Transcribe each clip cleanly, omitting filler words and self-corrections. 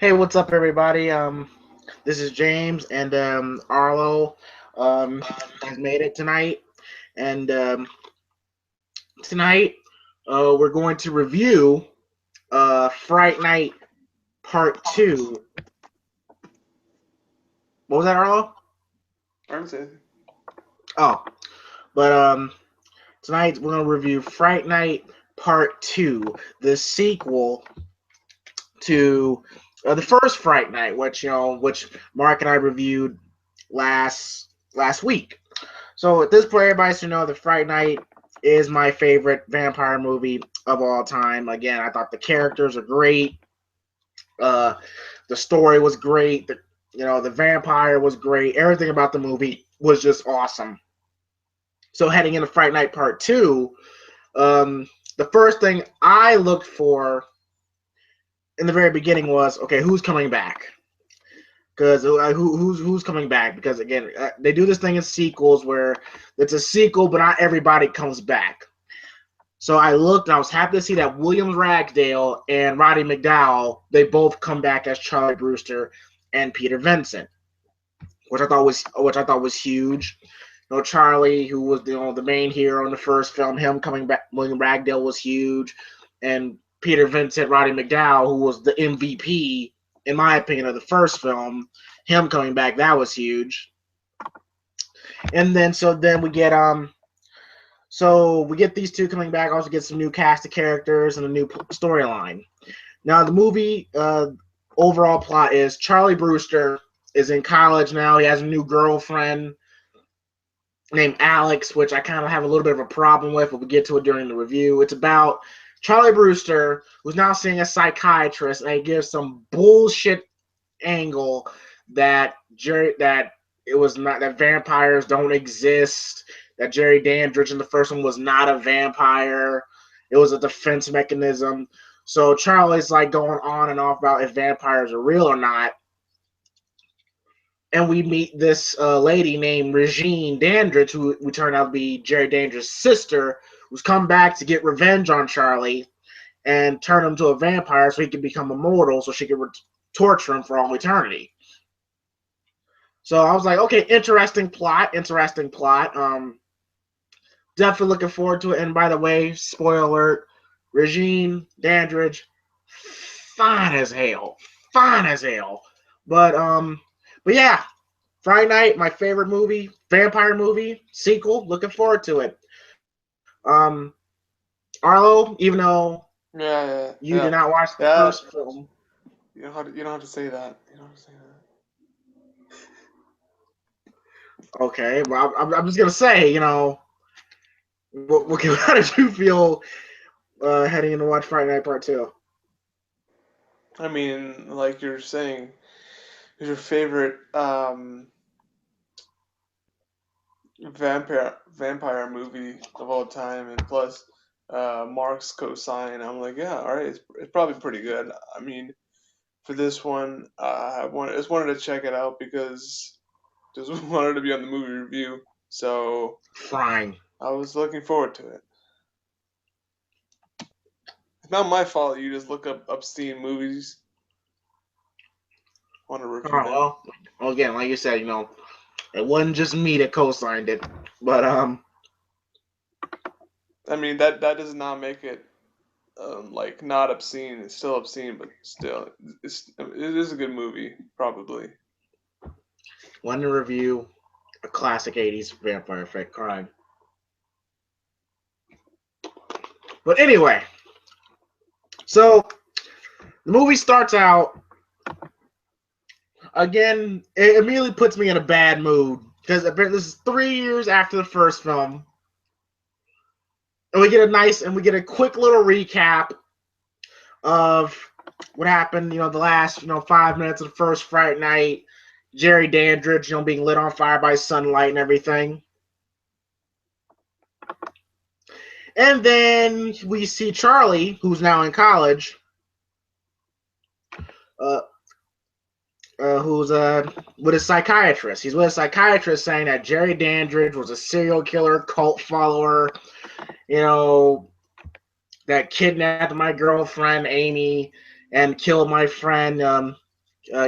Hey, what's up, everybody? This is James, and Arlo has made it tonight. And tonight, we're going to review Fright Night Part 2. What was that, Arlo? Artisan. Oh, but tonight we're going to review Fright Night Part 2, the sequel to the first Fright Night, which Mark and I reviewed last week. So at this point, everybody should know that Fright Night is my favorite vampire movie of all time. Again, I thought the characters are great. Uh, the story was great. The vampire was great. Everything about the movie was just awesome. So heading into Fright Night Part 2, the first thing I looked for in the very beginning was, okay, who's coming back? Because who's coming back? Because again, they do this thing in sequels where it's a sequel, but not everybody comes back. So I looked, and I was happy to see that William Ragsdale and Roddy McDowall, they both come back as Charley Brewster and Peter Vincent, which I thought was huge. Charlie, who was the main hero in the first film, him coming back, William Ragsdale was huge, and Peter Vincent, Roddy McDowall, who was the MVP in my opinion of the first film, him coming back, that was huge. And then we get these two coming back. Also get some new cast of characters and a new storyline. Now the movie overall plot is Charley Brewster is in college now. He has a new girlfriend named Alex, which I kind of have a little bit of a problem with, but we'll get to it during the review. It's about Charley Brewster, who's now seeing a psychiatrist, and he gives some bullshit angle that it was not that vampires don't exist, that Jerry Dandridge in the first one was not a vampire. It was a defense mechanism. So Charlie's like going on and off about if vampires are real or not. And we meet this lady named Regine Dandridge, who would turn out to be Jerry Dandridge's sister, who's come back to get revenge on Charlie and turn him to a vampire so he can become immortal, so she can torture him for all eternity. So I was like, okay, interesting plot. Definitely looking forward to it. And by the way, spoiler alert, Regine Dandridge, fine as hell. Fine as hell. But yeah, Friday Night, my favorite movie, vampire movie, sequel, looking forward to it. Arlo, even though Yeah, yeah, you did yeah, not watch the yeah. first film. You don't have to say that. You don't have to say Okay, well, I'm just gonna say, how did you feel heading into watch Friday Night Part 2? that. I mean, like you're saying, who's your favorite vampire movie of all time, and plus Mark's co-sign. I'm like, yeah, all right, it's probably pretty good. I mean, for this one, just wanted to check it out because just wanted to be on the movie review. So Fine. I was looking forward to it. It's not my fault you just look up obscene movies, want to Oh, review them. well, again, like you said, it wasn't just me that co-signed it, but I mean that does not make it like not obscene. It's still obscene, but still, it is a good movie, probably. wanted to review a classic '80s vampire fake crime. But anyway, so the movie starts out again. It immediately puts me in a bad mood because this is 3 years after the first film, and we get a quick little recap of what happened. The last 5 minutes of the first Fright Night. Jerry Dandridge, being lit on fire by sunlight and everything. And then we see Charlie, who's now in college, uh, who's with a psychiatrist. He's with a psychiatrist saying that Jerry Dandridge was a serial killer, cult follower, that kidnapped my girlfriend Amy and killed my friend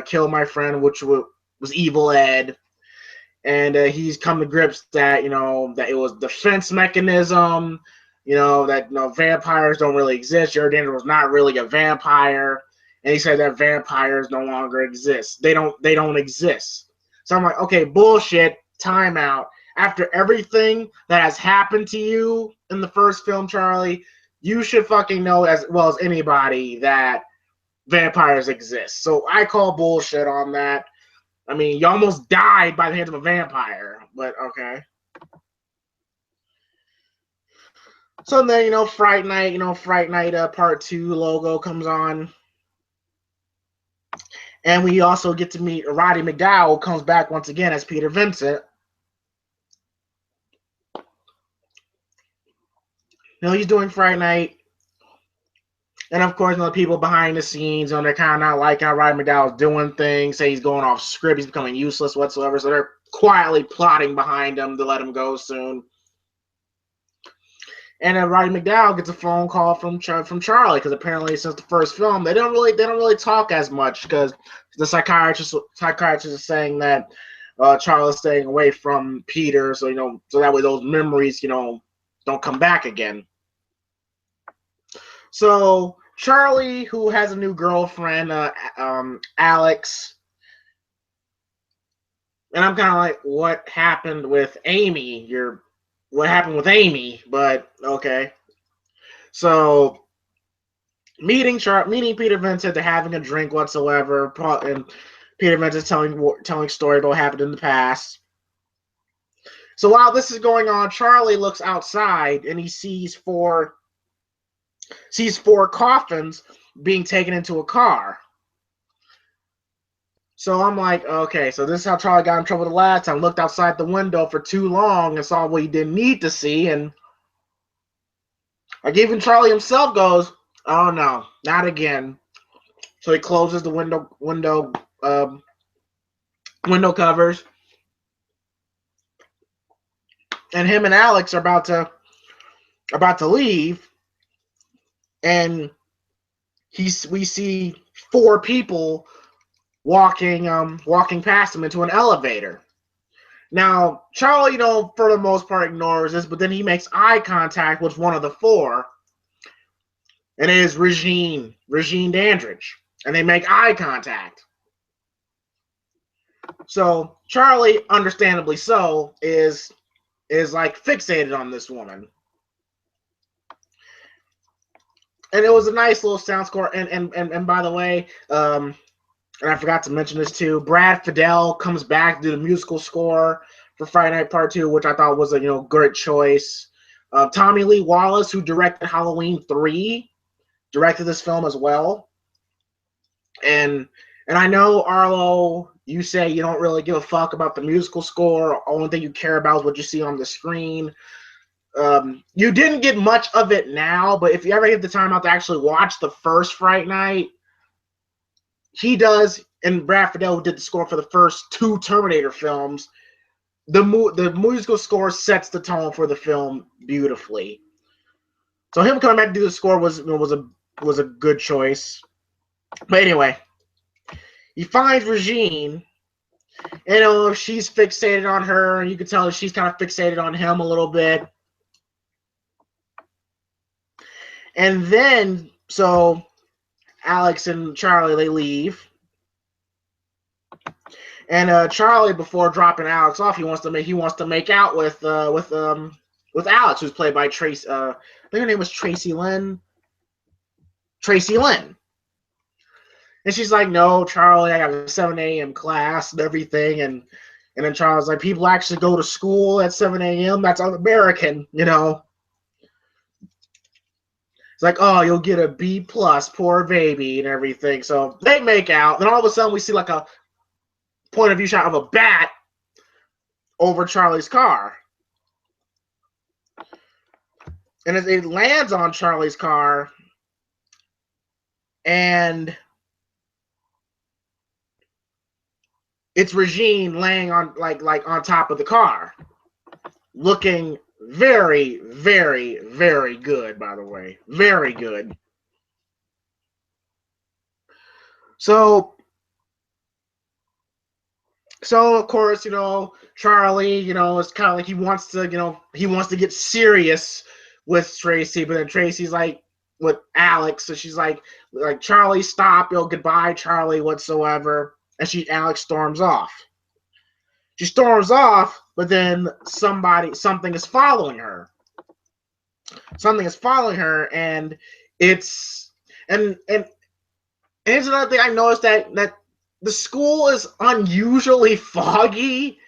kill my friend, which was Evil Ed. And he's come to grips that, that it was defense mechanism, that vampires don't really exist. Jared Danger was not really a vampire. And he said that vampires no longer exist. They don't exist. So I'm like, okay, bullshit, timeout. After everything that has happened to you in the first film, Charlie, you should fucking know as well as anybody that vampires exist. So I call bullshit on that. I mean, you almost died by the hands of a vampire, but okay. So then, Fright Night, Part 2 logo comes on. And we also get to meet Roddy McDowall, comes back once again as Peter Vincent. He's doing Fright Night. And of course, the people behind the scenes, they're kind of not liking how Roddy McDowall's doing things, say he's going off script, he's becoming useless whatsoever. So they're quietly plotting behind him to let him go soon. And then Roddy McDowall gets a phone call from Charlie, because apparently since the first film they don't really talk as much, because the psychiatrist is saying that Charlie's staying away from Peter, so so that way those memories don't come back again. So Charlie, who has a new girlfriend, Alex, and I'm kind of like, what happened with Amy? What happened with Amy? But okay. So meeting Peter Vincent, they're having a drink whatsoever, and Peter Vincent's telling a story about what happened in the past. So while this is going on, Charlie looks outside and he sees four coffins being taken into a car. So I'm like, okay, so this is how Charlie got in trouble the last time. Looked outside the window for too long and saw what he didn't need to see, and like even Charlie himself goes, "Oh no, not again." So he closes the window covers, and him and Alex are about to leave, and we see four people walking past him into an elevator. Now, Charlie, for the most part ignores this, but then he makes eye contact with one of the four, and it is Regine Dandridge, and they make eye contact. So Charlie, understandably so, is like fixated on this woman. And it was a nice little sound score, and by the way, and I forgot to mention this too, Brad Fiedel comes back to do the musical score for Fright Night Part 2, which I thought was a great choice. Tommy Lee Wallace, who directed Halloween 3, directed this film as well. And I know, Arlo, you say you don't really give a fuck about the musical score. Only thing you care about is what you see on the screen. You didn't get much of it now, but if you ever get the time out to actually watch the first Fright Night, he does, and Brad Fiedel, who did the score for the first two Terminator films, the musical score sets the tone for the film beautifully. So him coming back to do the score was a good choice. But anyway, he finds Regine, and she's fixated on her, and you can tell that she's kind of fixated on him a little bit. And then, so Alex and Charlie, they leave. And Charlie, before dropping Alex off, he wants to make out with Alex, who's played by Traci. I think her name was Traci Lind. Traci Lind. And she's like, "No, Charlie, I got a 7 a.m. class and everything." And then Charlie's like, "People actually go to school at 7 a.m. That's un-American, It's like, "Oh, you'll get a B plus, poor baby," and everything. So they make out. Then all of a sudden, we see like a point of view shot of a bat over Charlie's car. And as it lands on Charlie's car, and it's Regine laying on like on top of the car, looking very, very, very good, by the way. Very good. So So of course, Charlie, it's kind of like he wants to get serious with Traci, but then Traci's like with Alex, so she's like Charlie, stop, goodbye, Charlie, whatsoever, and Alex storms off. She storms off, but then something is following her. Something is following her, and it's and here's another thing I noticed that the school is unusually foggy.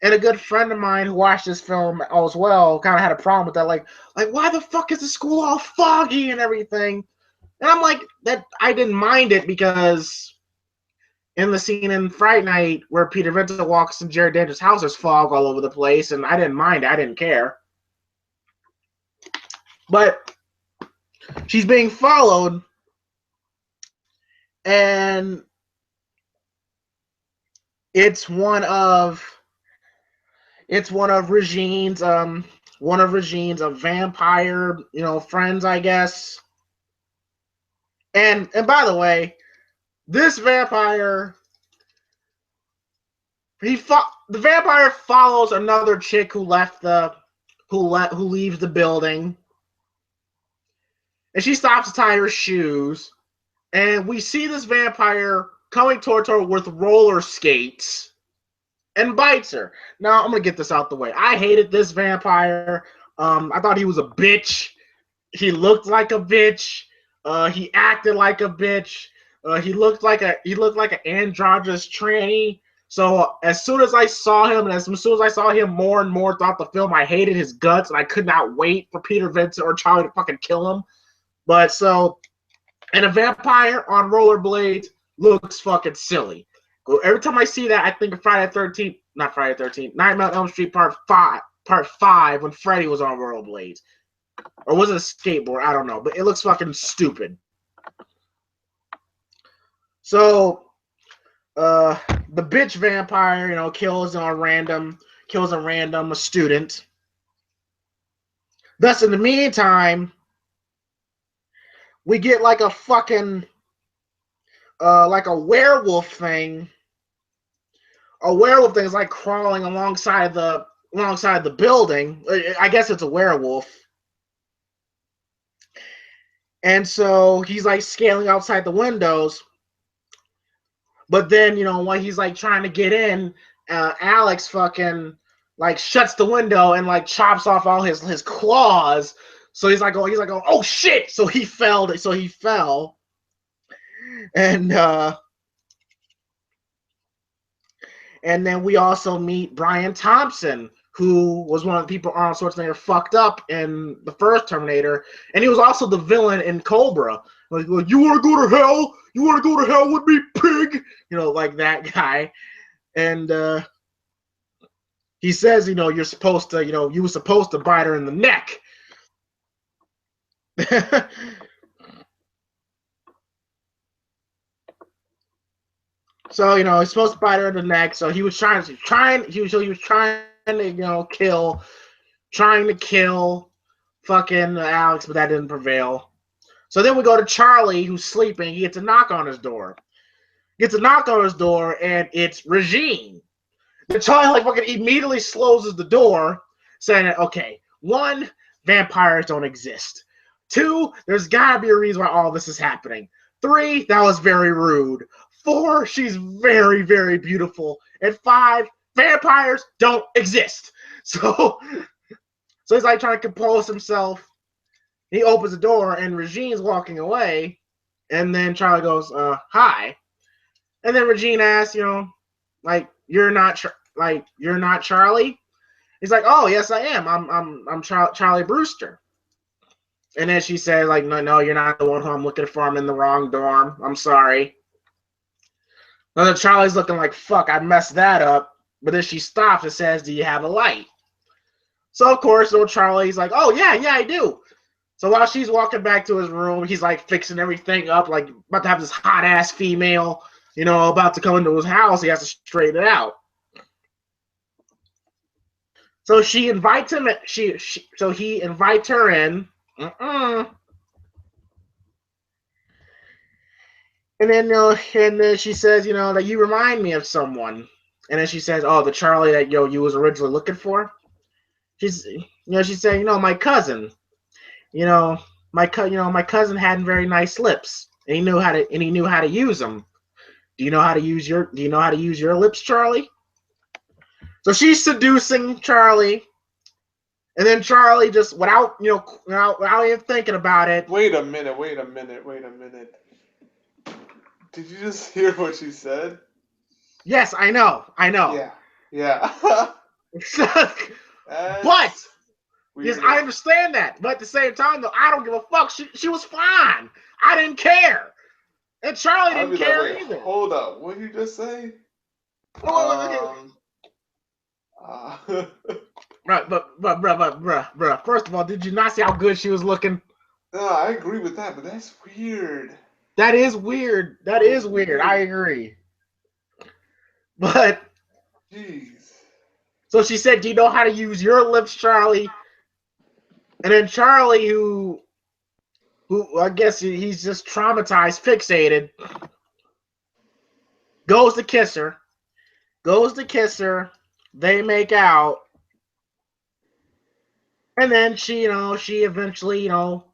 And a good friend of mine who watched this film as well kind of had a problem with that. Like why the fuck is the school all foggy and everything? And I'm like, that I didn't mind it because in the scene in Fright Night where Peter Vincent walks in Jared Danger's house, there's fog all over the place, and I didn't mind it. I didn't care. But she's being followed, and it's one of Regine's vampire, friends, I guess. And by the way, this vampire, the vampire follows another chick who leaves the building, and she stops to tie her shoes, and we see this vampire coming towards her with roller skates and bites her. Now I'm gonna get this out the way. I hated this vampire. I thought he was a bitch. He looked like a bitch. He acted like a bitch. He looked like an androgynous tranny. So as soon as I saw him, and as soon as I saw him more and more throughout the film, I hated his guts, and I could not wait for Peter Vincent or Charlie to fucking kill him. But and a vampire on rollerblades looks fucking silly. Every time I see that, I think of Friday the 13th, not Friday the 13th, Nightmare on Elm Street Part 5, when Freddy was on rollerblades. Or was it a skateboard? I don't know. But it looks fucking stupid. So, the bitch vampire, kills a random student. Thus, in the meantime, we get like a fucking, like a werewolf thing. A werewolf thing is like crawling alongside the building. I guess it's a werewolf. And so he's like scaling outside the windows. But then, when he's like trying to get in, Alex fucking like shuts the window and like chops off all his claws. So he's like, oh shit! So he fell. And then we also meet Brian Thompson, who was one of the people Arnold Schwarzenegger fucked up in the first Terminator, and he was also the villain in Cobra. Like you want to go to hell? You want to go to hell with me, pig? Like that guy. And he says, you're supposed to, you were supposed to bite her in the neck. So he's supposed to bite her in the neck. So he was trying to kill fucking Alex, but that didn't prevail. So then we go to Charlie, who's sleeping. He gets a knock on his door. And it's Regine. And Charlie like fucking immediately closes the door, saying, okay, 1, vampires don't exist. 2, there's gotta be a reason why all this is happening. 3, that was very rude. 4, she's very, very beautiful. And 5, vampires don't exist. So he's like trying to compose himself. He opens the door and Regine's walking away. And then Charlie goes, hi. And then Regine asks, like, you're not Charlie? He's like, oh, yes, I am. I'm Charley Brewster. And then she says, like, no, you're not the one who I'm looking for. I'm in the wrong dorm. I'm sorry. And then Charlie's looking like, fuck, I messed that up. But then she stops and says, do you have a light? So, of course, old Charlie's like, oh, yeah, I do. So while she's walking back to his room, he's like fixing everything up, like about to have this hot-ass female, about to come into his house. He has to straighten it out. So she invites him. So he invites her in. And then, she says, that you remind me of someone. And then she says, "Oh, the Charlie that you was originally looking for." She said, "My cousin. My cousin had very nice lips, and he knew how to use them. Do you know how to use your lips, Charlie?" So she's seducing Charlie, and then Charlie just without even thinking about it. Wait a minute. Did you just hear what she said? Yes, I know. Yeah. But yes, Weird. I understand that. But at the same time, though, I don't give a fuck. She was fine. I didn't care, and Charlie I'll didn't be like, care wait, either. hold up. What did you just say? Bruh, bruh. First of all, did you not see how good she was looking? No, I agree with that, but that's weird. That is weird. That is weird. I agree. But Jeez. so she said, "Do you know how to use your lips, Charlie?" And then Charlie, who I guess he's just traumatized, fixated, goes to kiss her. They make out. And then she eventually,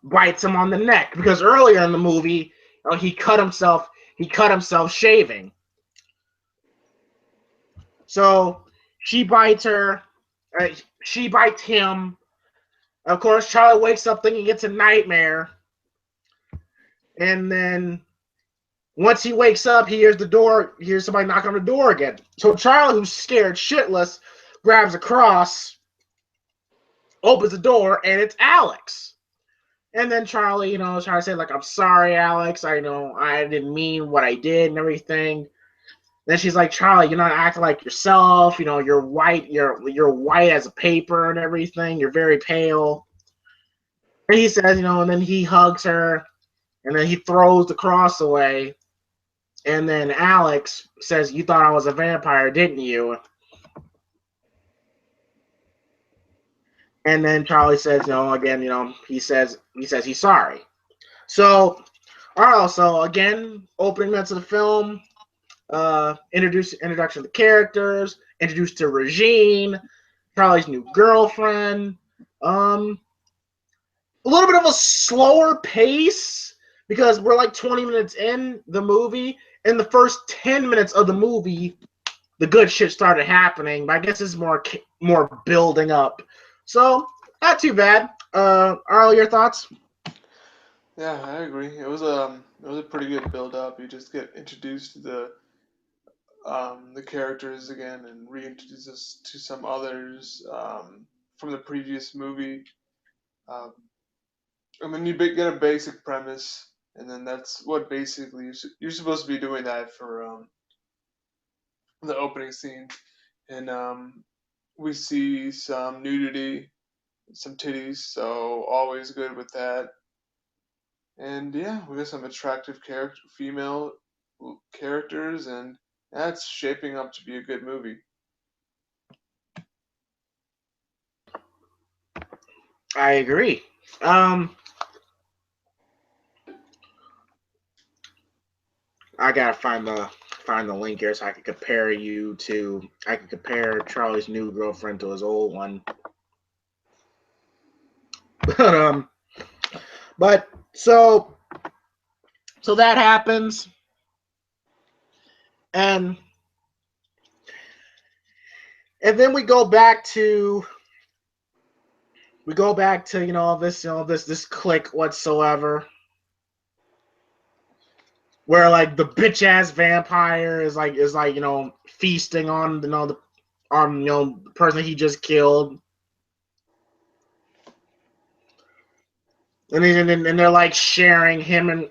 bites him on the neck because earlier in the movie, he cut himself shaving. So she bites her, she bites him. Of course, Charlie wakes up thinking it's a nightmare. And then once he wakes up, he hears somebody knock on the door again. So Charlie, who's scared shitless, grabs a cross, opens the door, and it's Alex. And then Charlie, trying to say, like, "I'm sorry, Alex. I know I didn't mean what I did and everything." Then she's like, "Charlie, you're not acting like yourself. You're white. You're white as a paper and everything. You're very pale." And he says, and then he hugs her, and then he throws the cross away. And then Alex says, "You thought I was a vampire, didn't you?" And then Charlie says, again, he says he's sorry. So, also again, opening minutes of the film, introduction of the characters, introduced to Regine, Charlie's new girlfriend. A little bit of a slower pace because we're like 20 minutes in the movie. In the first 10 minutes of the movie, the good shit started happening. But I guess it's more building up. So not too bad. Arlo, your thoughts? Yeah, I agree. It was a pretty good build up. You just get introduced to the characters again and reintroduce us to some others from the previous movie. Um, and then you get a basic premise, and then that's what basically you're supposed to be doing that for the opening scene. And we see some nudity, some titties, so always good with that. And yeah, we got some attractive female characters, and that's shaping up to be a good movie. I agree. I gotta find the link here so I can compare Charlie's new girlfriend to his old one. But but so that happens, and then we go back to this clique whatsoever, where like the bitch ass vampire is feasting on the person he just killed, and they're like sharing him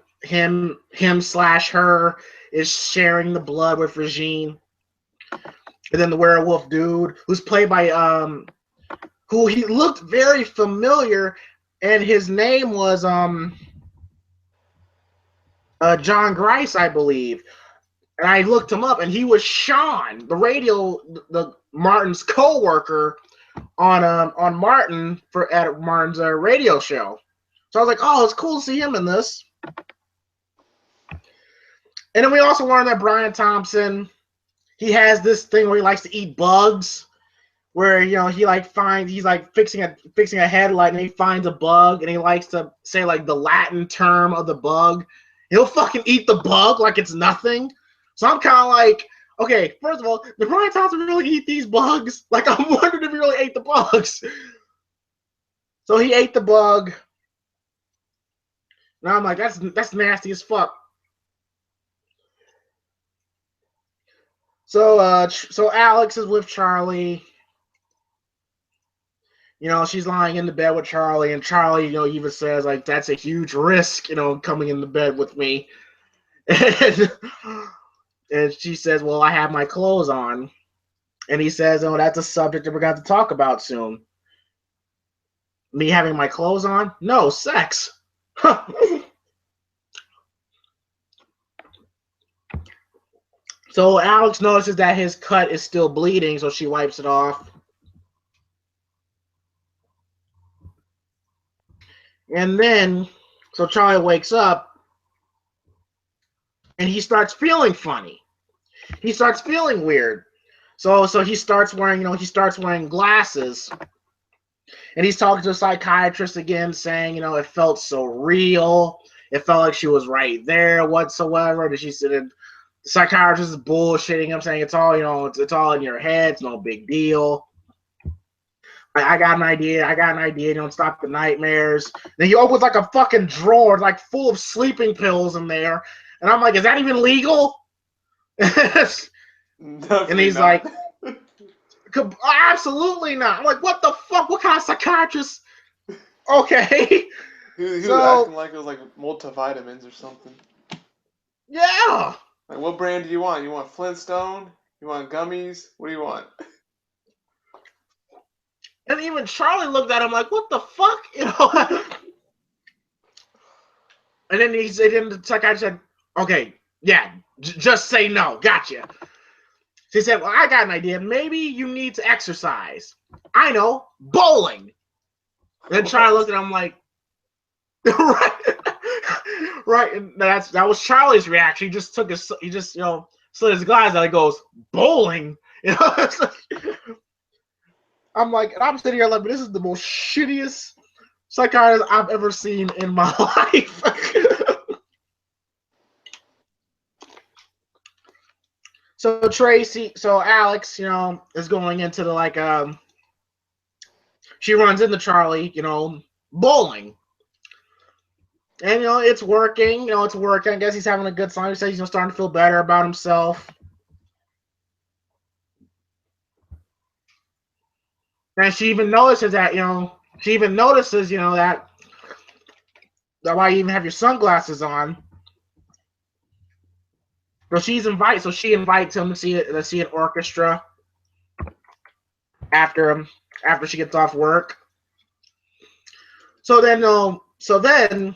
slash her is sharing the blood with Regine. And then the werewolf dude, who's played by who he looked very familiar, and his name was John Grice, I believe. And I looked him up, and he was Sean, the Martin's co-worker on Martin at Martin's radio show. So I was like, oh, it's cool to see him in this. And then we also learned that Brian Thompson, he has this thing where he likes to eat bugs. Where he like he's like fixing a headlight and he finds a bug and he likes to say like the Latin term of the bug. He'll fucking eat the bug like it's nothing. So I'm kind of like, okay, first of all, did Brian Thompson really eat these bugs? Like I'm wondering if he really ate the bugs. So he ate the bug. Now I'm like, that's nasty as fuck. So so Alex is with Charley. She's lying in the bed with Charley, and Charley, even says, like, that's a huge risk, coming in the bed with me. And she says, well, I have my clothes on. And he says, oh, that's a subject that we're going to talk about soon. Me having my clothes on? No, sex. So Alex notices that his cut is still bleeding, so she wipes it off. And then, so Charley wakes up, and he starts feeling funny. He starts feeling weird. So he starts wearing, glasses. And he's talking to a psychiatrist again, saying, it felt so real. It felt like she was right there whatsoever. And she said, the psychiatrist is bullshitting him, saying it's all, it's all in your head. It's no big deal. I got an idea. Don't stop the nightmares. Then he opens like a fucking drawer, like full of sleeping pills in there. And I'm like, is that even legal? And he's not. like, absolutely not. I'm like, what the fuck? What kind of psychiatrist? Okay. He was acting like it was like multivitamins or something. Yeah. Like, what brand do you want? You want Flintstone? You want gummies? What do you want? And even Charley looked at him like, what the fuck? And then the psychiatrist said, okay, yeah, just say no. Gotcha. She said, well, I got an idea. Maybe you need to exercise. I know, bowling. And then Charley looked at him like, right. And that was Charley's reaction. He just slid his glasses out. He goes, bowling. I'm like, and I'm sitting here like, this is the most shittiest psychiatrist I've ever seen in my life. So Alex, is going into the she runs into Charley, bowling. And it's working, it's working. I guess he's having a good time. He says he's starting to feel better about himself. And she even notices that, that why you even have your sunglasses on. So she invites him to see an orchestra after she gets off work. So then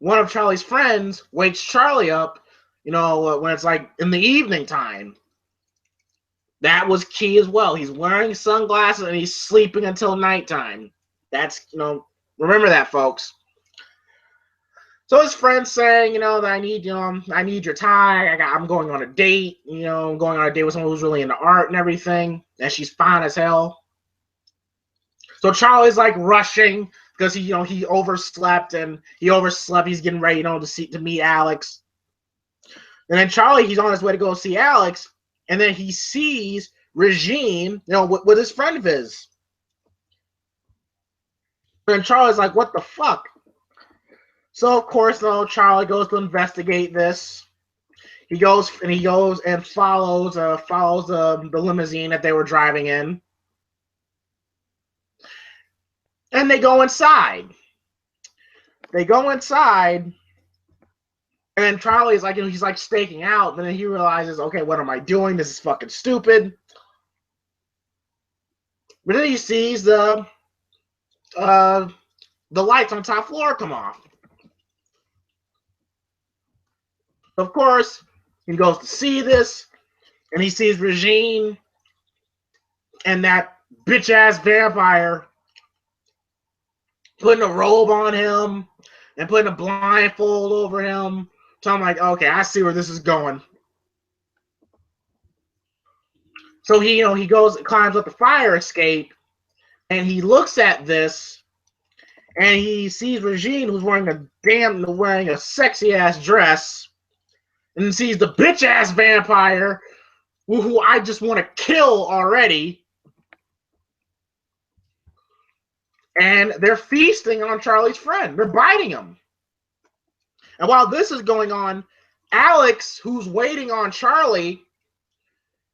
one of Charley's friends wakes Charley up, when it's like in the evening time. That was key as well. He's wearing sunglasses and he's sleeping until nighttime. That's, remember that, folks. So his friend's saying, that I need your tie. I'm going on a date. I'm going on a date with someone who's really into art and everything. And she's fine as hell. So Charley's like rushing because he overslept. He's getting ready, to meet Alex. And then Charley, he's on his way to go see Alex. And then he sees Regine, with his friend of his. And Charley's like, what the fuck? So of course, Charley goes to investigate this. He goes and follows the limousine that they were driving in, and they go inside. And Charley's like, he's like staking out. But then he realizes, okay, what am I doing? This is fucking stupid. But then he sees the lights on the top floor come off. Of course, he goes to see this, and he sees Regine and that bitch-ass vampire putting a robe on him and putting a blindfold over him. So I'm like, okay, I see where this is going. So he, he climbs up the fire escape, and he looks at this, and he sees Regine, who's wearing a sexy ass dress, and sees the bitch ass vampire, who I just want to kill already. And they're feasting on Charlie's friend. They're biting him. And while this is going on, Alex, who's waiting on Charlie,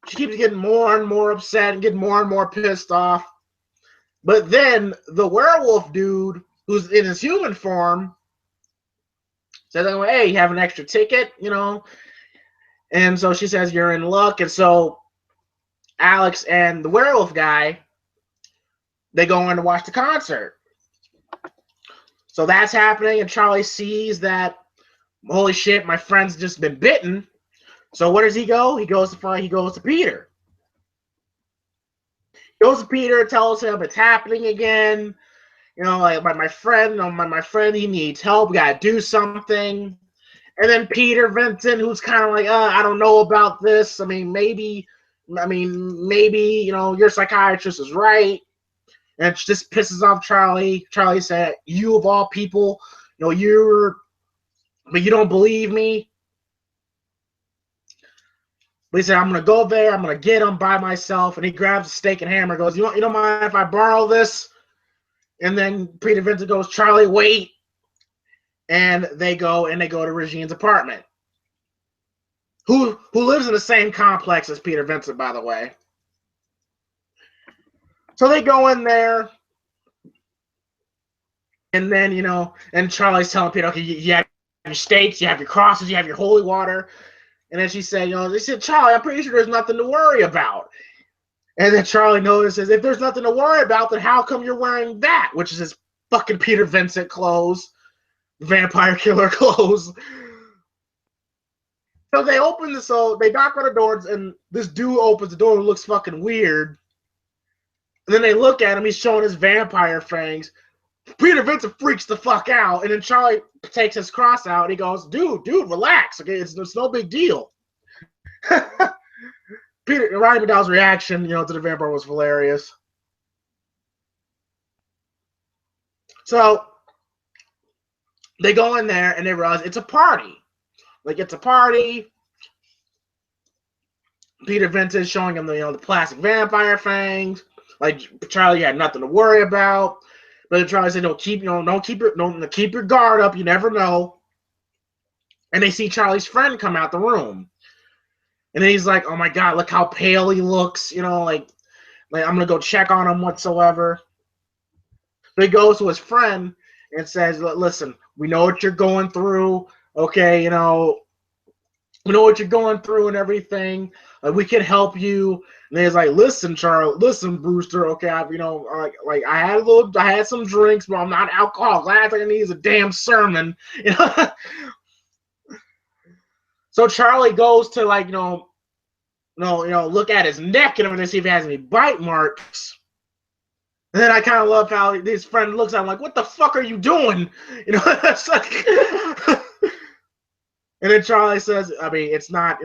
she keeps getting more and more upset and getting more and more pissed off. But then the werewolf dude, who's in his human form, says, hey, you have an extra ticket, And so she says, you're in luck. And so Alex and the werewolf guy, they go in to watch the concert. So that's happening, and Charlie sees that, holy shit, my friend's just been bitten. So where does he go? He goes to Peter. He goes to Peter, tells him it's happening again. Like my friend, he needs help. We gotta do something. And then Peter Vincent, who's kind of like, I don't know about this. Maybe, your psychiatrist is right. And it just pisses off Charlie. Charlie said, you of all people, but you don't believe me. But he said, I'm going to go there. I'm going to get him by myself. And he grabs a stake and hammer and goes, you don't mind if I borrow this? And then Peter Vincent goes, Charlie, wait. And they go to Regine's apartment. Who lives in the same complex as Peter Vincent, by the way. So they go in there. And then, and Charlie's telling Peter, okay, you have your stakes, you have your crosses, you have your holy water. And then she said, they said, Charlie, I'm pretty sure there's nothing to worry about. And then Charlie notices, if there's nothing to worry about, then how come you're wearing that? Which is his fucking Peter Vincent clothes. Vampire killer clothes. So they knock on the doors, and this dude opens the door and looks fucking weird. And then they look at him, he's showing his vampire fangs. Peter Vincent freaks the fuck out, and then Charlie takes his cross out, and he goes, dude, relax, okay, it's no big deal. Roddy McDowall's reaction, to the vampire was hilarious. So they go in there, and they realize it's a party. It's a party. Peter Vincent showing him the plastic vampire fangs. Charlie had nothing to worry about. But Charlie said, keep your guard up. You never know. And they see Charlie's friend come out the room. And then he's like, oh my God, look how pale he looks. I'm going to go check on him whatsoever. So he goes to his friend and says, listen, we know what you're going through. Okay, we know what you're going through and everything. We can help you. And he's like, listen, Brewster. Okay, I had some drinks, but I'm not alcoholic. Last thing I need is a damn sermon. So Charlie goes to look at his neck and everything to see if he has any bite marks. And then I kind of love how his friend looks at him like, what the fuck are you doing? It's like. And then Charlie says, it's not,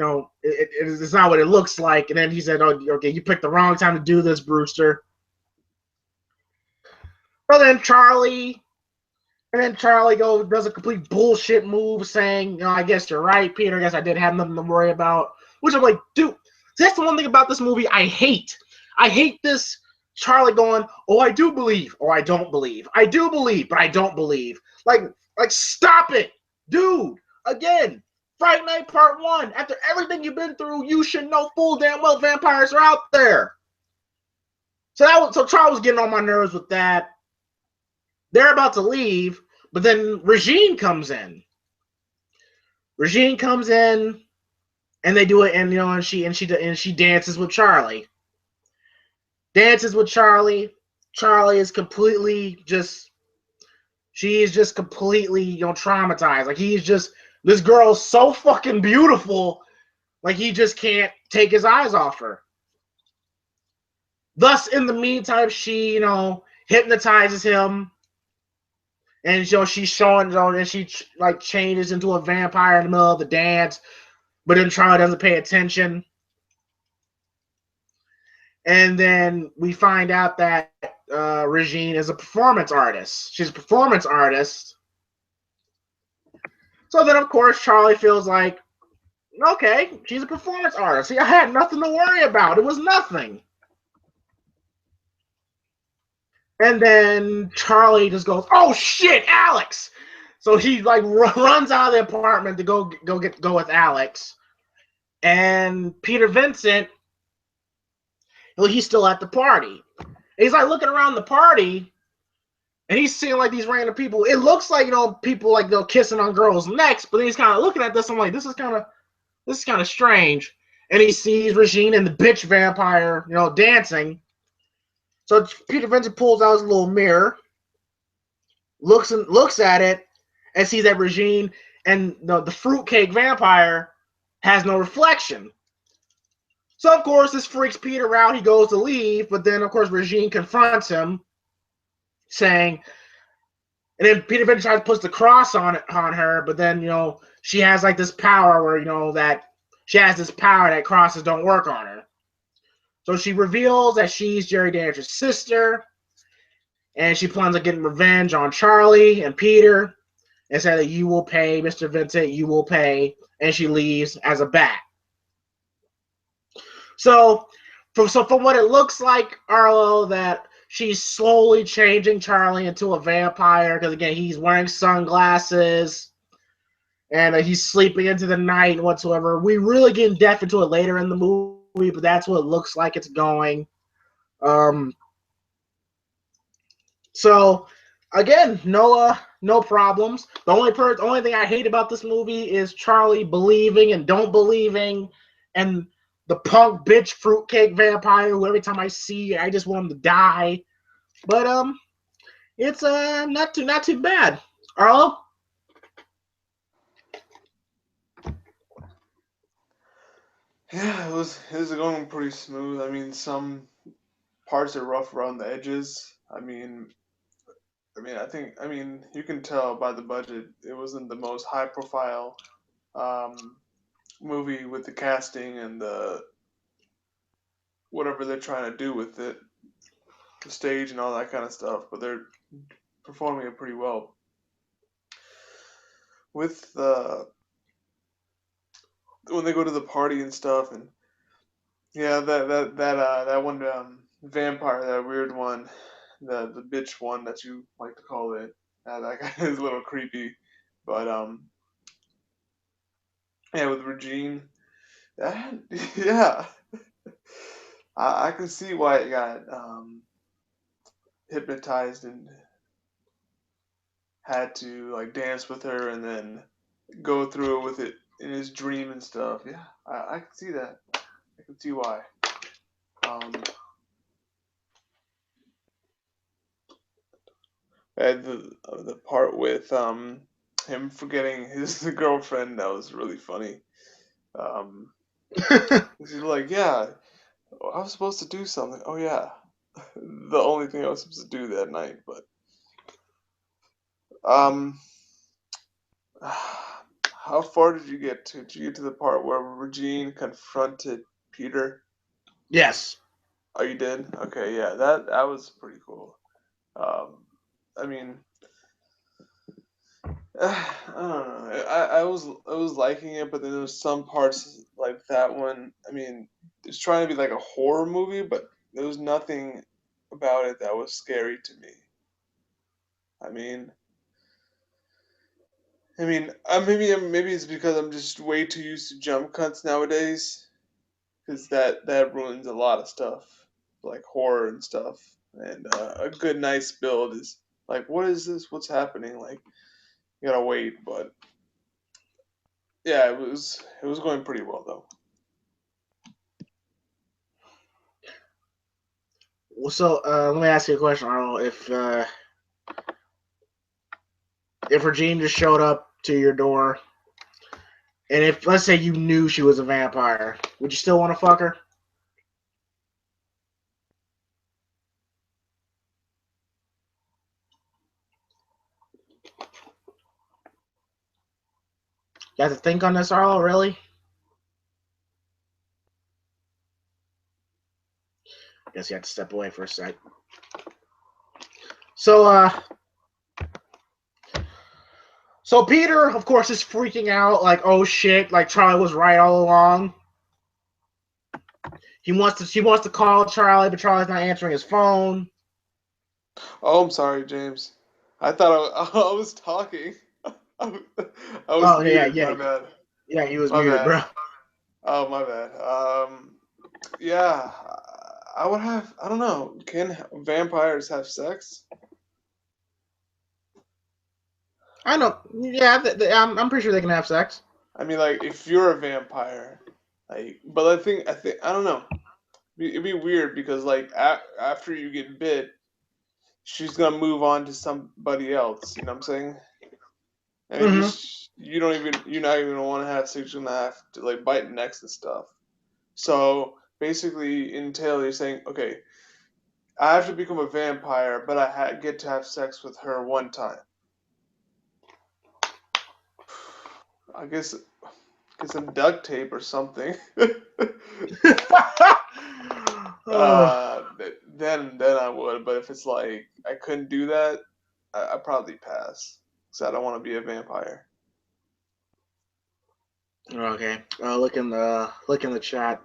it's not what it looks like. And then he said, oh, okay, you picked the wrong time to do this, Brewster. So then Charlie does a complete bullshit move saying, I guess you're right, Peter. I guess I did have nothing to worry about. Which I'm like, dude, that's the one thing about this movie I hate. I hate this Charlie going, oh, I do believe. Oh, I don't believe. I do believe, but I don't believe. Like, stop it, dude. Again, Fright Night Part 1. After everything you've been through, you should know full damn well vampires are out there. So Charles was getting on my nerves with that. They're about to leave, but then Regine comes in. And they do it, and she dances with Charlie. Charlie is completely completely traumatized. This girl's so fucking beautiful, he just can't take his eyes off her. Thus, in the meantime, she, hypnotizes him, and she's showing, and she changes into a vampire in the middle of the dance, but then Charlie doesn't pay attention. And then we find out that Regine is a performance artist. She's a performance artist. So then, of course, Charley feels like, okay, she's a performance artist. See, I had nothing to worry about. It was nothing. And then Charley just goes, "Oh shit, Alex!" So he like runs out of the apartment to go with Alex. And Peter Vincent, well, he's still at the party. And he's like looking around the party, and he's seeing like these random people. It looks like people like they're kissing on girls' necks, but then he's kind of looking at this. I'm like, this is kind of strange. And he sees Regine and the bitch vampire, dancing. So Peter Vincent pulls out his little mirror, looks at it, and sees that Regine and the fruitcake vampire has no reflection. So of course this freaks Peter out. He goes to leave, but then of course Regine confronts him, saying, and then Peter Vincent tries to put the cross on her, but then she has like this power where that she has this power that crosses don't work on her. So she reveals that she's Jerry Danger's sister, and she plans on getting revenge on Charley and Peter, and said that you will pay, Mr. Vincent, you will pay, and she leaves as a bat. So from what it looks like, Arlo, that she's slowly changing Charley into a vampire, because again, he's wearing sunglasses, and he's sleeping into the night and whatsoever. We really get in depth into it later in the movie, but that's what it looks like it's going. So again, no problems. The only thing I hate about this movie is Charley believing and don't believing, and the punk bitch fruitcake vampire who every time I see I just want him to die. But it's not too bad. Arlo? Yeah, it was going pretty smooth. I mean, some parts are rough around the edges. I mean, you can tell by the budget, it wasn't the most high profile um, movie with the casting and the whatever they're trying to do with it, the stage and all that kind of stuff. But they're performing it pretty well. With when they go to the party and stuff, and yeah, that one vampire, that weird one, the bitch one that you like to call it, that guy is a little creepy, but yeah, with Regine, that yeah, I can see why it got hypnotized and had to like dance with her and then go through it with it in his dream and stuff. Yeah, I can see that. I can see why. Um, and the part with him forgetting his girlfriend, that was really funny. Um, he's like, yeah, I was supposed to do something. Oh yeah, the only thing I was supposed to do that night. But um, how far did you get to? Did you get to the part where Regine confronted Peter? Yes. Oh, you did? Okay, yeah, that was pretty cool. Um, I mean, I don't know. I was liking it, but then there was some parts like that one. I mean, it's trying to be like a horror movie, but there was nothing about it that was scary to me. I mean, maybe it's because I'm just way too used to jump cuts nowadays, because that ruins a lot of stuff, like horror and stuff. And a good nice build is like, what is this? What's happening? Like, you gotta wait, but yeah, it was going pretty well though. So let me ask you a question, Arlo. If Regine just showed up to your door, and if let's say you knew she was a vampire, would you still want to fuck her? You have to think on this, Arlo. Really? Guess you have to step away for a sec. So Peter, of course, is freaking out, like, oh shit, like Charlie was right all along. He wants to call Charlie, but Charlie's not answering his phone. Oh, I'm sorry, James. I thought I was talking. I was Oh muted. My bad. Yeah, he was My muted, bad. bro. Oh, my bad. Yeah, I would have. I don't know. Can vampires have sex? I know. Yeah, I'm pretty sure they can have sex. I mean, like, if you're a vampire, like, but I don't know. It'd be weird because, like, after you get bit, she's gonna move on to somebody else. You know what I'm saying? And if you're not even gonna want to have sex, you're gonna have to like bite necks and stuff. So basically, in Taylor, you're saying, okay, I have to become a vampire, but I get to have sex with her one time. I guess get some duct tape or something. Oh. Then I would. But if it's like I couldn't do that, I'd probably pass. Cause I don't want to be a vampire. Okay. Look in the chat.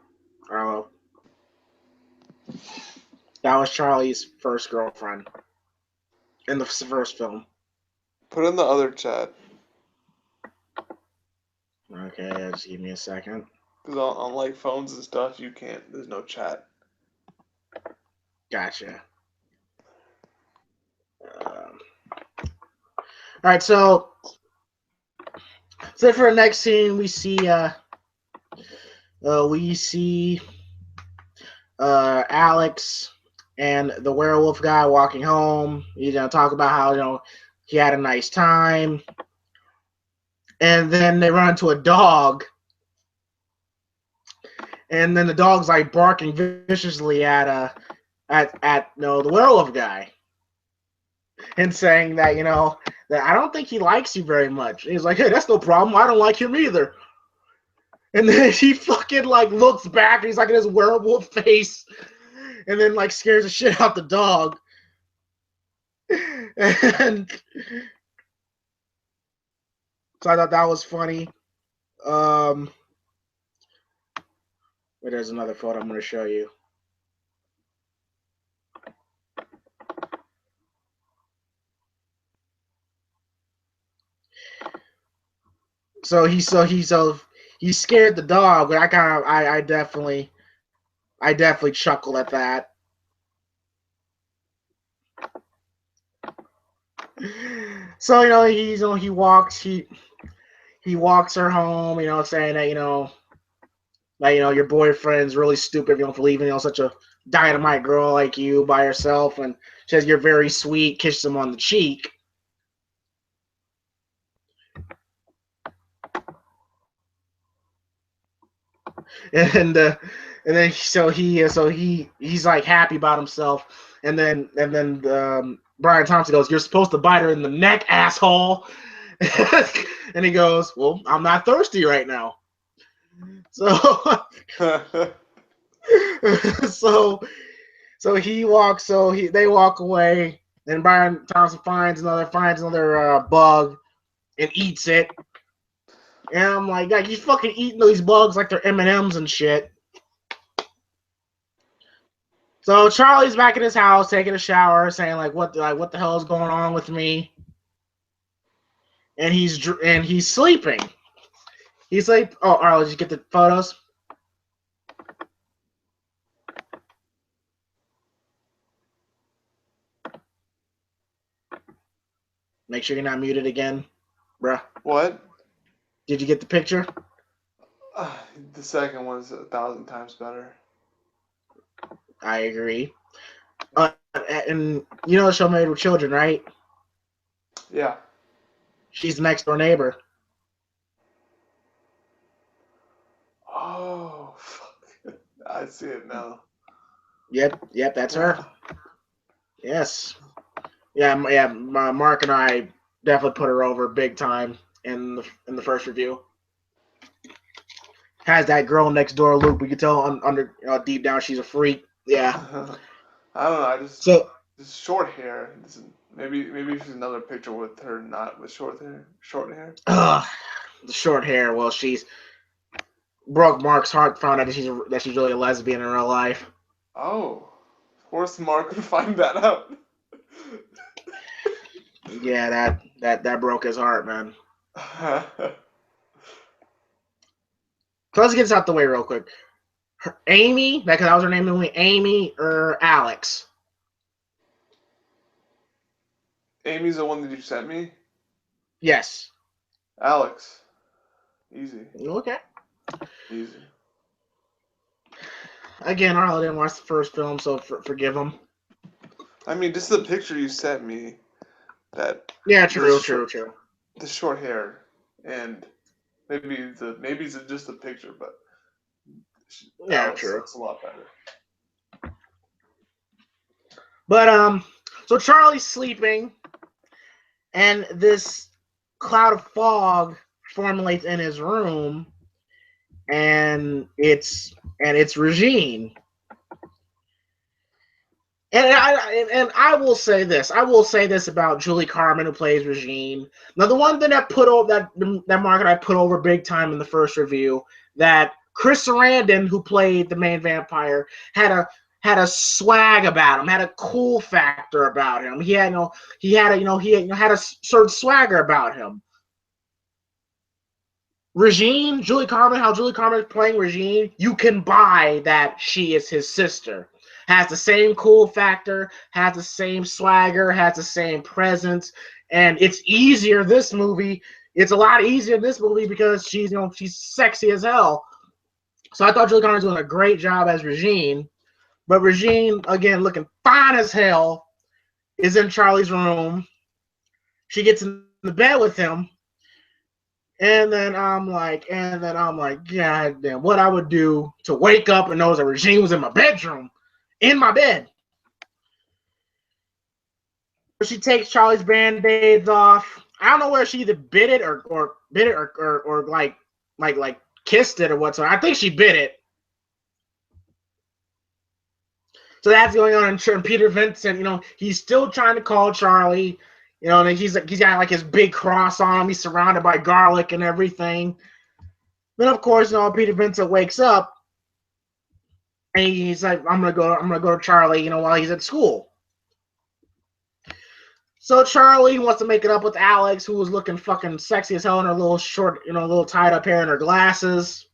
That was Charlie's first girlfriend in the first film. Put in the other chat. Okay, just give me a second. Because on like phones and stuff, you can't. There's no chat. Gotcha. All right, so for the next scene, we see Alex and the werewolf guy walking home. He's gonna talk about how he had a nice time, and then they run into a dog, and then the dog's like barking viciously at the werewolf guy, and saying that that I don't think he likes you very much. And he's like, hey, that's no problem. I don't like him either. And then he fucking like looks back and he's like in his werewolf face, and then like scares the shit out the dog. And so I thought that was funny. There's another photo I'm going to show you. So he scared the dog, but I definitely chuckled at that. So he walks her home, saying that your boyfriend's really stupid, for leaving such a dynamite girl like you by herself, and she says you're very sweet, kisses him on the cheek. And then he's like happy about himself, and then Brian Thompson goes, "You're supposed to bite her in the neck, asshole." And he goes, "Well, I'm not thirsty right now." So they walk away, and Brian Thompson finds another bug and eats it. And I'm like, God, he's fucking eating these bugs like they're M&Ms and shit. So Charlie's back in his house taking a shower, saying what the hell is going on with me? And he's sleeping. He's like, oh, Arlo, did you get the photos? Make sure you're not muted again, bruh. What? Did you get the picture? The second one's 1,000 times better. I agree. And you know the show Made with Children, right? Yeah. She's the next door neighbor. Oh, fuck. I see it now. Yep, that's her. Yes. Yeah. Mark and I definitely put her over big time in the first review. Has that girl next door look? We can tell under deep down she's a freak. Yeah. I don't know. I just So, this short hair. Maybe she's another picture with her not with short hair. Short hair. the short hair. Well, she's broke Mark's heart. Found out that she's really a lesbian in real life. Oh, of course Mark would find that out. Yeah, that broke his heart, man. So let's get this out the way real quick. Amy, because that was her name, Amy or Alex. Amy's the one that you sent me. Yes. Alex. Easy. Okay. Easy. Again, Arlo didn't watch the first film, so forgive him. I mean, this is the picture you sent me. That. Yeah, true. The short hair, and maybe it's just a picture, but yeah, Alex true. looks a lot better. But so Charlie's sleeping, and this cloud of fog formulates in his room, and it's Regine. And I will say this. I will say this about Julie Carmen, who plays Regine. Now, the one thing that put over that market I put over big time in the first review, that Chris Sarandon, who played the main vampire, had a swag about him, had a cool factor about him. He had a certain swagger about him. Regine, Julie Carmen, how Julie Carmen is playing Regine, you can buy that she is his sister. Has the same cool factor, has the same swagger, has the same presence, and it's easier this movie. It's a lot easier in this movie because she's sexy as hell. So I thought Julie Carmen was doing a great job as Regine, but Regine, again, looking fine as hell, is in Charlie's room. She gets in the bed with him. And then I'm like, God damn, what I would do to wake up and know that Regine was in my bedroom, in my bed. She takes Charlie's band-aids off. I don't know where she either bit it or like kissed it or whatsoever. I think she bit it. So that's going on, and Peter Vincent, he's still trying to call Charlie. And he's got like his big cross on him. He's surrounded by garlic and everything. Then of course, Peter Vincent wakes up and he's like, I'm gonna go to Charlie, while he's at school. So Charlie wants to make it up with Alex, who was looking fucking sexy as hell in her little short, little tied up hair and her glasses.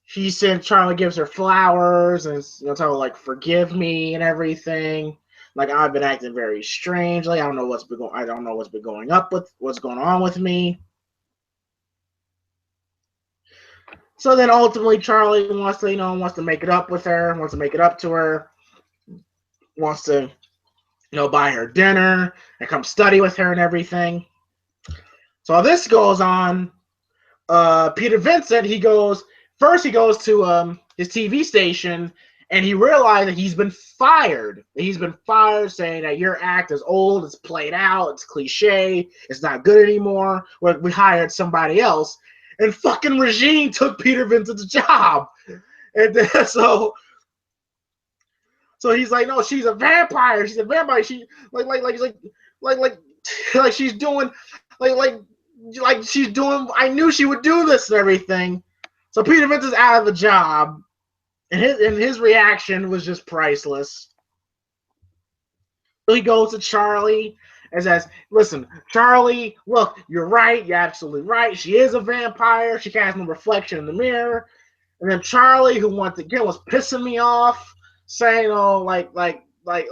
He said Charlie gives her flowers and tell her like forgive me and everything. Like, I've been acting very strangely. I don't know what's been going on with me. So then ultimately Charlie wants to make it up with her, wants to make it up to her, wants to buy her dinner and come study with her and everything. So while this goes on, Peter Vincent, he goes to his TV station, and he realized that he's been fired. He's been fired, saying that your act is old, it's played out, it's cliche, it's not good anymore. We hired somebody else. And fucking Regine took Peter Vincent's job. And then, so he's like, no, she's a vampire. She's a vampire. She like she's doing like she's doing. I knew she would do this and everything. So Peter Vincent's out of the job, and his reaction was just priceless. So he goes to Charlie and says, listen, Charlie, look, you're right. You're absolutely right. She is a vampire. She casts no reflection in the mirror. And then Charlie, who was pissing me off, saying,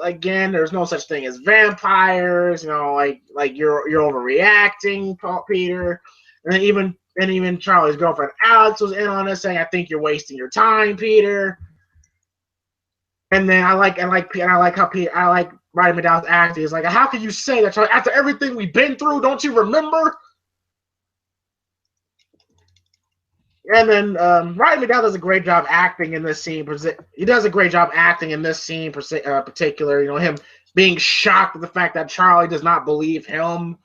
again, there's no such thing as vampires. Like you're overreacting, Peter. And then even Charlie's girlfriend Alex was in on this, saying, I think you're wasting your time, Peter. And then I like how Roddy McDowall's acting. Is like, how can you say that, Charlie? After everything we've been through, don't you remember? And then Roddy McDowall does a great job acting in this scene. He does a great job acting in this scene, particular. Him being shocked at the fact that Charlie does not believe him.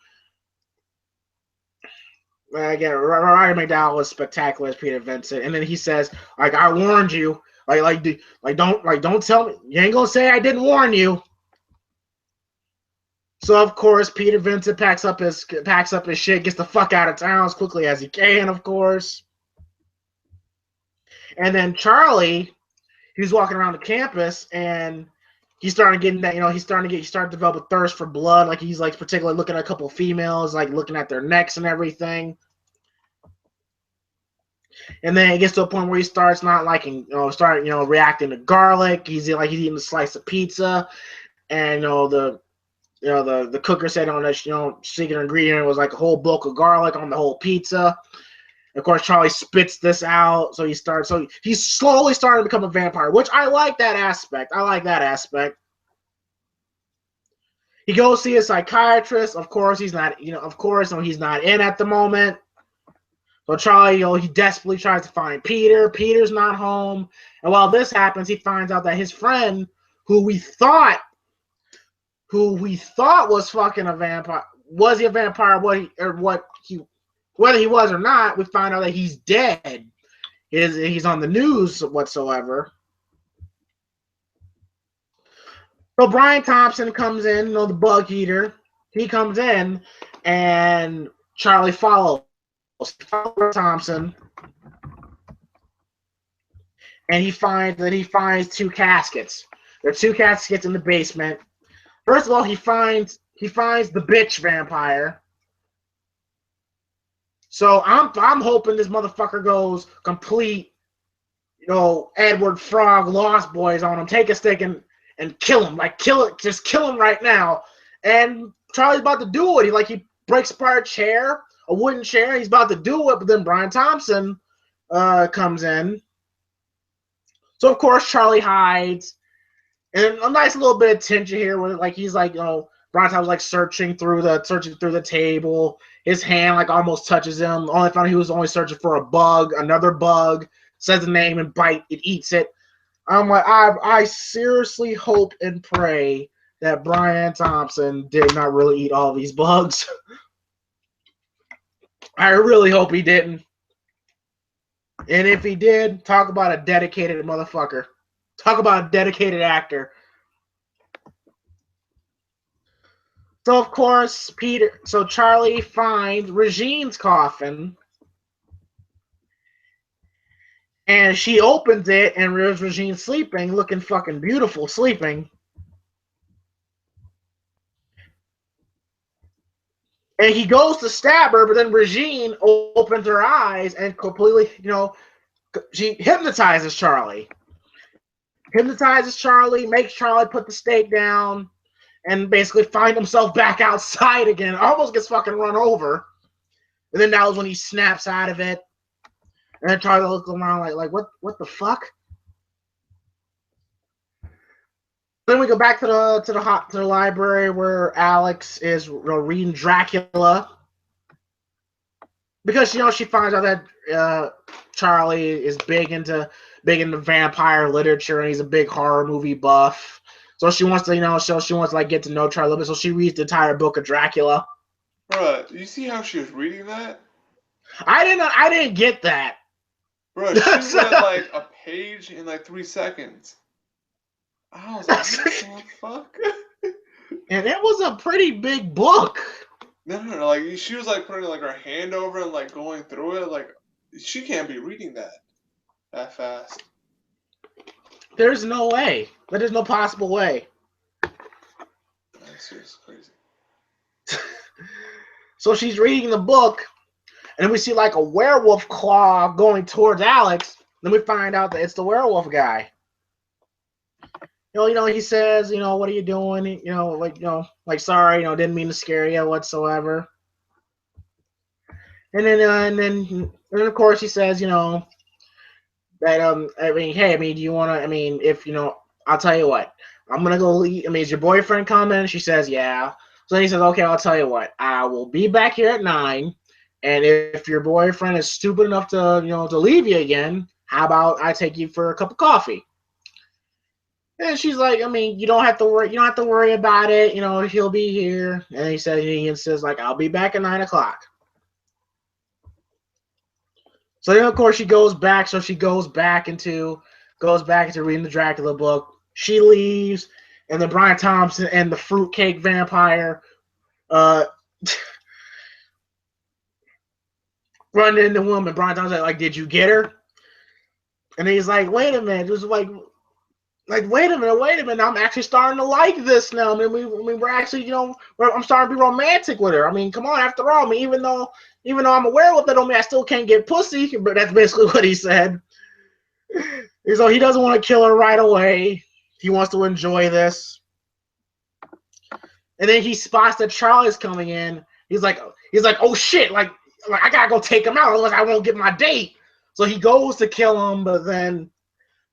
Again, Roddy McDowall was spectacular as Peter Vincent. And then he says, like, I warned you. Don't tell me. You ain't gonna say I didn't warn you. So of course, Peter Vincent packs up his shit, gets the fuck out of town as quickly as he can, of course. And then Charlie, he's walking around the campus, and he's starting to get that, he's starting to develop a thirst for blood. Like he's like particularly looking at a couple of females, like looking at their necks and everything. And then it gets to a point where he starts not liking, reacting to garlic. He's eating a slice of pizza, and the cooker said on that secret ingredient was like a whole bulk of garlic on the whole pizza. Of course, Charlie spits this out, so he's slowly starting to become a vampire, which I like that aspect. He goes see a psychiatrist. Of course, he's not. He's not in at the moment. So Charlie, he desperately tries to find Peter. Peter's not home, and while this happens, he finds out that his friend, who we thought was fucking a vampire, was he a vampire? Whether he was or not, we find out that he's dead. He's on the news whatsoever. So Brian Thompson comes in, the bug eater. He comes in, and Charlie follows Thompson, and he finds two caskets. There are two caskets in the basement. First of all, he finds the bitch vampire. So I'm hoping this motherfucker goes complete, Edward Frog Lost Boys on him. Take a stick and kill him. Just kill him right now. And Charlie's about to do it. He breaks apart a wooden chair. He's about to do it, but then Brian Thompson comes in. So of course Charlie hides, and a nice little bit of tension here where he's Brian Thompson's searching through the table. His hand almost touches him. Only found he was only searching for a bug, another bug. Says the name and bite, it eats it. I'm like, I seriously hope and pray that Brian Thompson did not really eat all these bugs. I really hope he didn't. And if he did, talk about a dedicated motherfucker. Talk about a dedicated actor. So of course, Charlie finds Regine's coffin, and she opens it, and there's Regine sleeping, looking fucking beautiful, sleeping. And he goes to stab her, but then Regine opens her eyes and completely, she hypnotizes Charlie. Makes Charlie put the stake down, and basically find himself back outside again. Almost gets fucking run over. And then that was when he snaps out of it. And then Charlie looks around like what the fuck? Then we go back to the library where Alex is reading Dracula. Because she finds out that Charlie is big into vampire literature, and he's a big horror movie buff. So she wants to, get to know Charlie a little bit. So she reads the entire book of Dracula. Bruh, you see how she was reading that? I didn't get that. Bruh, she read a page in 3 seconds. I was like, what the fuck? And it was a pretty big book. No. She was putting her hand over it and going through it. She can't be reading that fast. There's no way. There's no possible way. That's just crazy. So she's reading the book, and we see a werewolf claw going towards Alex. Then we find out that it's the werewolf guy. He says, what are you doing? Sorry, didn't mean to scare you whatsoever. And then of course he says, that hey, do you want to? If I'll tell you what, I'm gonna go leave. Is your boyfriend coming? She says, yeah. So he says, okay, I'll tell you what, I will be back here at 9, and if your boyfriend is stupid enough to to leave you again, how about I take you for a cup of coffee? And she's like, you don't have to worry. You don't have to worry about it. He'll be here. And he says, I'll be back at 9 o'clock. So then, of course, she goes back. So she goes back into goes back to reading the Dracula book. She leaves, and then Brian Thompson and the fruitcake vampire run into him, and Brian Thompson's like, "Did you get her?" And he's like, "Wait a minute." It was like wait a minute. I'm actually starting to like this now. I mean, we're actually, I'm starting to be romantic with her. I mean, come on. After all, I mean, even though I'm a werewolf, that don't mean I still can't get pussy. But that's basically what he said. So he doesn't want to kill her right away. He wants to enjoy this. And then he spots that Charlie's coming in. He's like, oh shit, like I gotta go take him out, otherwise I won't get my date. So he goes to kill him, but then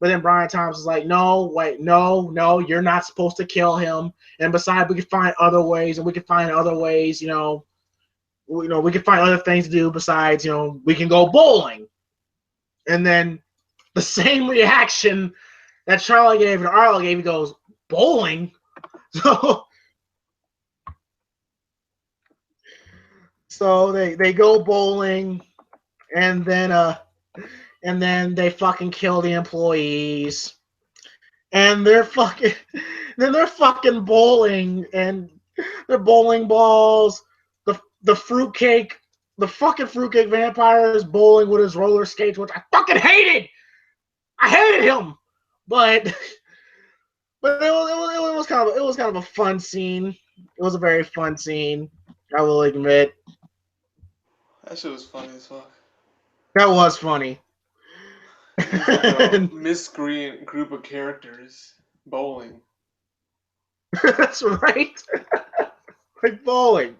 Brian Thompson's like, no, wait, no, you're not supposed to kill him. And besides, we can find other ways, we can find other things to do besides, we can go bowling. And then the same reaction that Charlie gave and Arlo gave, he goes, bowling? So they go bowling, and then they fucking kill the employees, and they're fucking bowling, and they're bowling balls. The fucking fruitcake vampire is bowling with his roller skates, which I fucking hated. I hated him, but it was kind of a fun scene. It was a very fun scene, I will admit. That shit was funny as fuck. That was funny. Like a miscreant group of characters bowling. That's right. Like bowling.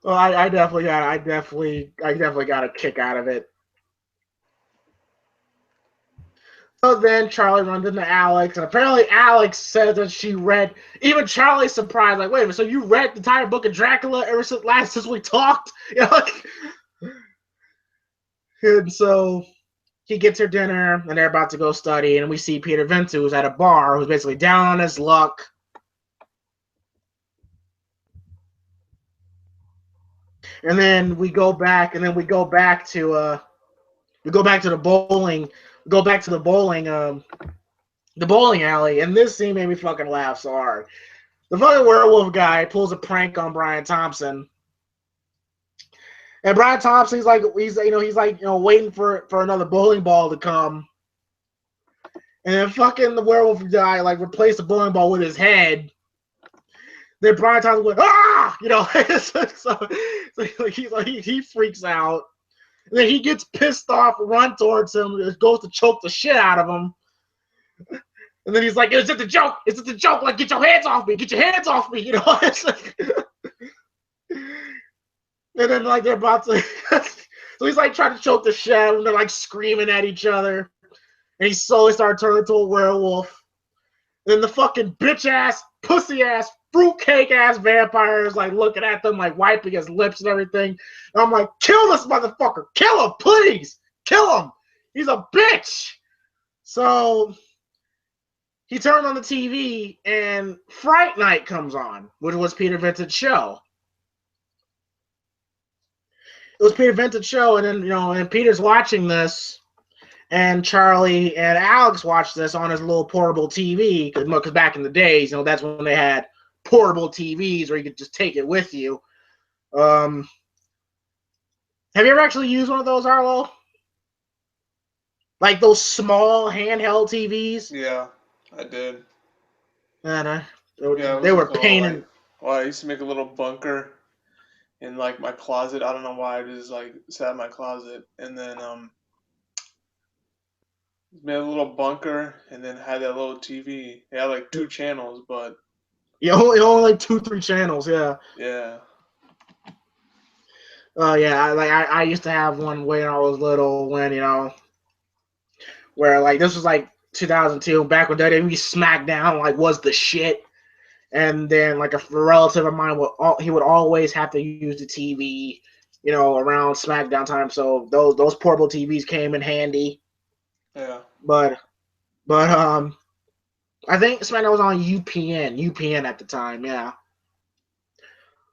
Well, I definitely got a kick out of it. So then Charlie runs into Alex, and apparently Alex says that she read. Even Charlie's surprised, like, wait a minute, so you read the entire book of Dracula ever since we talked? And so he gets her dinner, and they're about to go study, and we see Peter Ventu, who's at a bar, who's basically down on his luck. And then we go back to the bowling. The bowling alley, and this scene made me fucking laugh so hard. The fucking werewolf guy pulls a prank on Brian Thompson, and Brian Thompson, he's waiting for another bowling ball to come, and then fucking the werewolf guy replaced the bowling ball with his head. Then Brian Thompson went, ah, so he freaks out. And then he gets pissed off, run towards him, goes to choke the shit out of him. And then he's like, "Is it the joke? Is it the joke? Like, get your hands off me! Get your hands off me!" And then they're about to, so he's trying to choke the shit out of them. They're screaming at each other, and he slowly started turning into a werewolf. And then the fucking bitch ass, pussy ass, fruitcake ass vampire is looking at them, wiping his lips and everything. And I'm like, kill this motherfucker! Kill him, please! Kill him! He's a bitch! So he turned on the TV, and Fright Night comes on, which was Peter Ventu's show. It was Peter Ventu's show, and then and Peter's watching this, and Charlie and Alex watched this on his little portable TV, because back in the days, that's when they had portable TVs where you could just take it with you. Have you ever actually used one of those, Arlo? Like those small handheld TVs? Yeah, I did. They were painted. I used to make a little bunker in my closet. I don't know why. I just sat in my closet, and then made a little bunker, and then had that little TV. It had 2 channels, but only 2-3 channels. Yeah. Yeah. Yeah. I used to have one when I was little, where this was 2002, back when WWE SmackDown was the shit. And then a relative of mine would always have to use the TV, around SmackDown time. So those portable TVs came in handy. Yeah. But I think SmackDown was on UPN at the time. Yeah.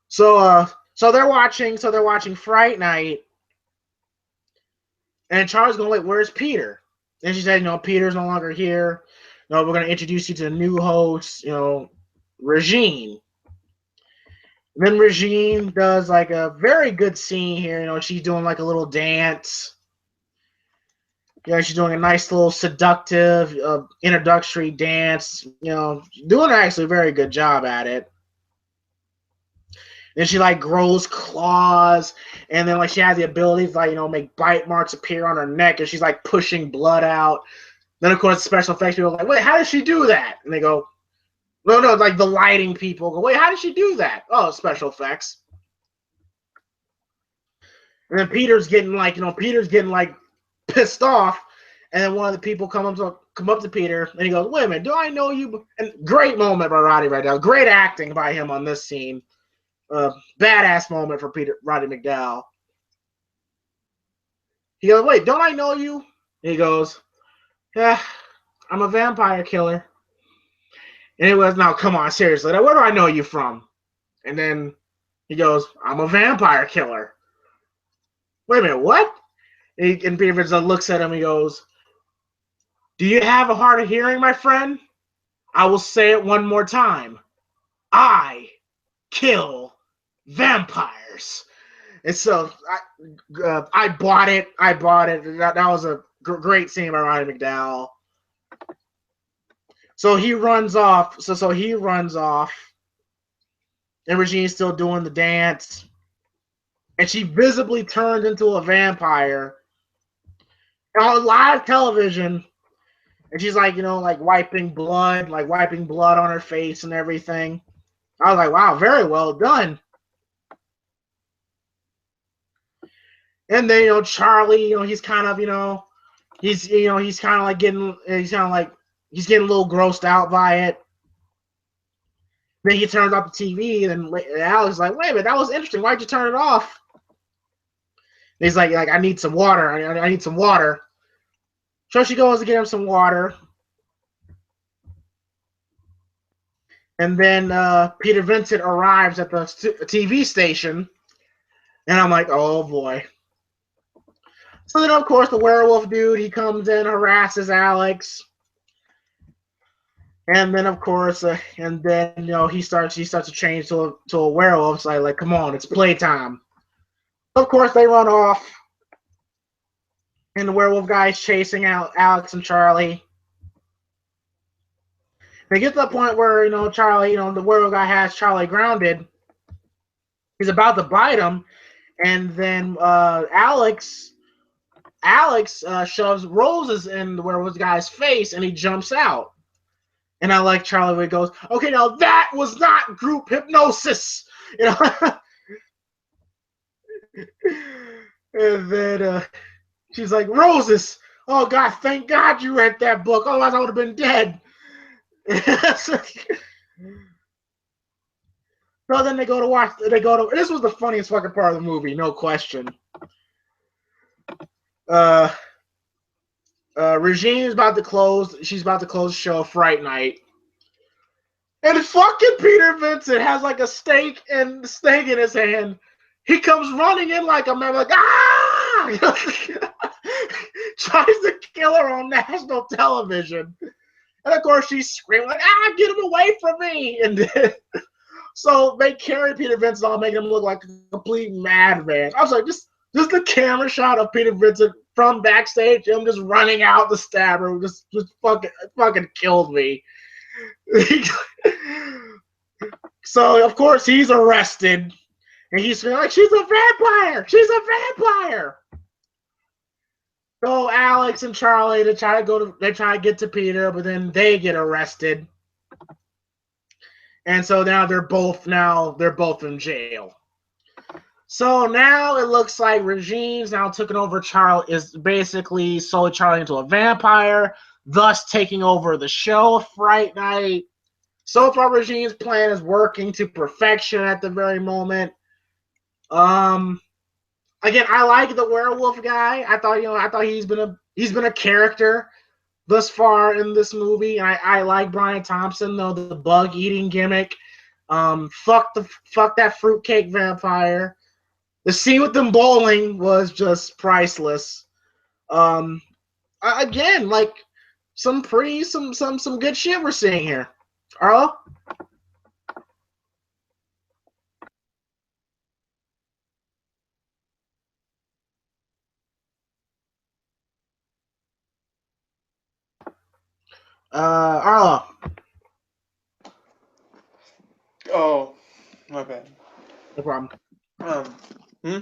So they're watching Fright Night, and Charlie's going, where's Peter? And she said, Peter's no longer here. We're going to introduce you to the new host, Regine. And then Regine does like a very good scene here. She's doing like a little dance. She's doing a nice little seductive introductory dance. Doing actually a very good job at it. Then she like grows claws, and then like she has the ability to like make bite marks appear on her neck, and she's like pushing blood out. Then of course special effects people are like, wait, how did she do that? And they go, no, like the lighting people go, wait, how did she do that? Oh, special effects. And then Peter's getting like pissed off, and then one of the people come up to Peter, and he goes, wait a minute, do I know you? And great moment by Roddy right now, great acting by him on this scene. Badass moment for Roddy McDowall. He goes, wait, don't I know you? And he goes, yeah, I'm a vampire killer. And it was, no, come on, seriously, where do I know you from? And then he goes, I'm a vampire killer. Wait a minute, what? And Peter Vincent looks at him, he goes, do you have a hard of hearing, my friend? I will say it one more time. I kill vampires. And so I bought it. That was a great scene by Roddy McDowall. So he runs off. So he runs off. And Regine's still doing the dance. And she visibly turned into a vampire on live television. And she's like, like wiping blood on her face and everything. I was like, wow, very well done. And then, Charlie, he's kind of, he's kind of like getting a little grossed out by it. Then he turns off the TV, and Alex is like, wait a minute, that was interesting. Why'd you turn it off? And he's like, I need some water. I need some water. So she goes to get him some water. And then Peter Vincent arrives at the TV station. And I'm like, oh, boy. So then, of course, the werewolf dude, he comes in, harasses Alex. And then, of course, he starts to change to a werewolf. So I'm like, come on, it's playtime. Of course, they run off. And the werewolf guy's chasing out Alex and Charlie. They get to the point where, Charlie, the werewolf guy has Charlie grounded. He's about to bite him. And then Alex shoves roses in the werewolf guy's face, and he jumps out. And I like Charlie when he goes, okay, now that was not group hypnosis. And then she's like, roses. Oh, God, thank God you read that book. Otherwise, I would have been dead. So then they go to watch. This was the funniest fucking part of the movie, no question. Regine is about to close. She's about to close the show, Fright Night. And fucking Peter Vincent has like a steak in his hand. He comes running in like a man, like, ah! Tries to kill her on national television. And of course she's screaming like, ah, get him away from me. And then, so they carry Peter Vincent on, making him look like a complete madman. I was like, just the camera shot of Peter Vincent from backstage, him just running out the stab room, just fucking killed me. So of course he's arrested, and he's like, she's a vampire. She's a vampire. So Alex and Charlie, they try to get to Peter, but then they get arrested. And so now they're both in jail. So now it looks like Regine's now taken over is basically slowly Charlie into a vampire, thus taking over the show Fright Night. So far, Regine's plan is working to perfection at the very moment. Again, I like the werewolf guy. I thought he's been a character thus far in this movie, and I like Brian Thompson, though the bug eating gimmick. Fuck that fruitcake vampire. The scene with them bowling was just priceless. again, like some good shit we're seeing here. Arlo? Arlo. Oh, my bad. No problem. Hmm?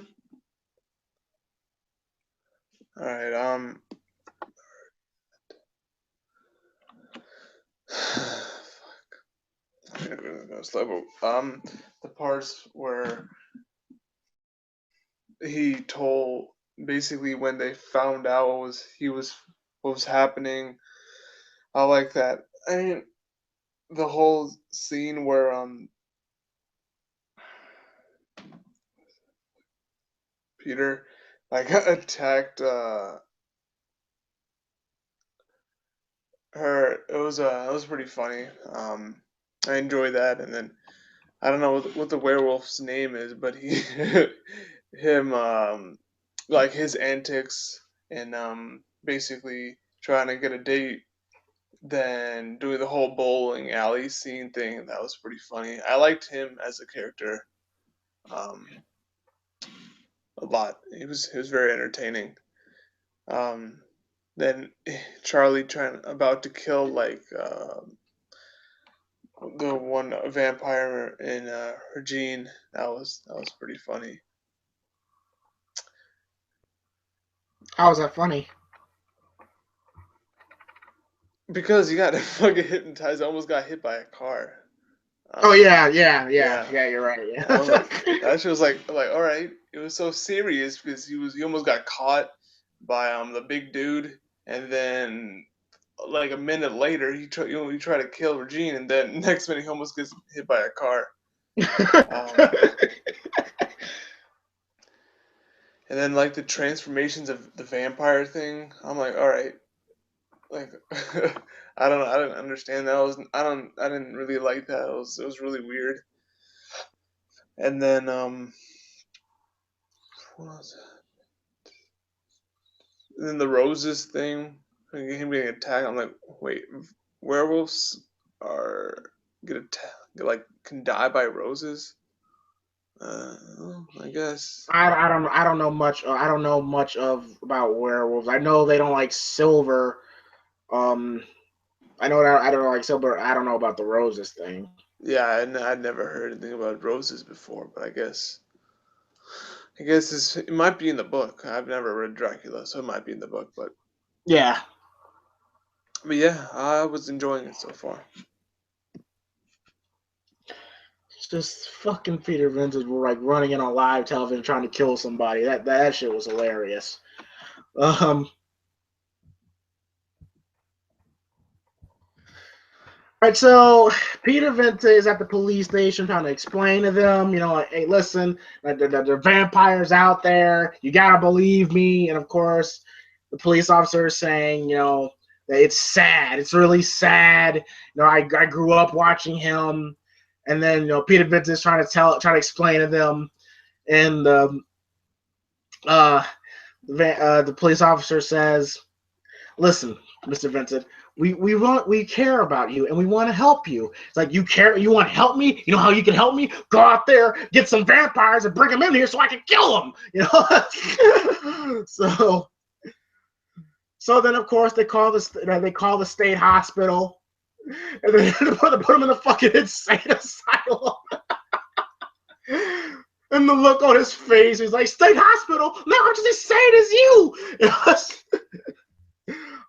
All right. Fuck. I'm gonna go slow. The parts where he told basically when they found out what was happening. I like that. I mean, the whole scene where Peter like attacked her. It was pretty funny. I enjoyed that, and then I don't know what the werewolf's name is, but he him like his antics and basically trying to get a date, then doing the whole bowling alley scene thing. That was pretty funny. I liked him as a character um, a lot. He was very entertaining. Um, then Charlie trying about to kill like the one vampire in Regine. That was pretty funny. How was that funny? Because he got fucking hypnotized. Almost got hit by a car. Oh Um, yeah. yeah, You're right. Yeah. that shit was like all right. It was so serious because he almost got caught by the big dude, and then like a minute later he tried to kill Regine, and then next minute he almost gets hit by a car. Um, and then like the transformations of the vampire thing, I'm like, all right, like I didn't understand that. I didn't really like that. It was really weird. And then what was that? And then the roses thing, like, him getting attacked. I'm like, wait, werewolves are get attacked, like can die by roses? I guess. I don't know much. I don't know much of about werewolves. I know they don't like silver. Um, I know that I don't like silver. I don't know about the roses thing. Yeah, I'd never heard anything about roses before, but I guess it might be in the book. I've never read Dracula, so it might be in the book. Yeah. But yeah, I was enjoying it so far. It's just fucking Peter Vincent were like running in on live television trying to kill somebody. That shit was hilarious. Right, so Peter Vincent is at the police station trying to explain to them, like, hey, listen, like, there are vampires out there. You gotta believe me. And of course, the police officer is saying, that it's sad. It's really sad. I grew up watching him, and then Peter Vincent is trying to explain to them, and uh, the police officer says, listen, Mr. Vincent, we care about you and we want to help you. It's like, you want to help me? You know how you can help me? Go out there, get some vampires and bring them in here so I can kill them. So then of course they call the state hospital, and then they put them in the fucking insane asylum. And the look on his face, he's like, state hospital? Man, I'm just as sane as you.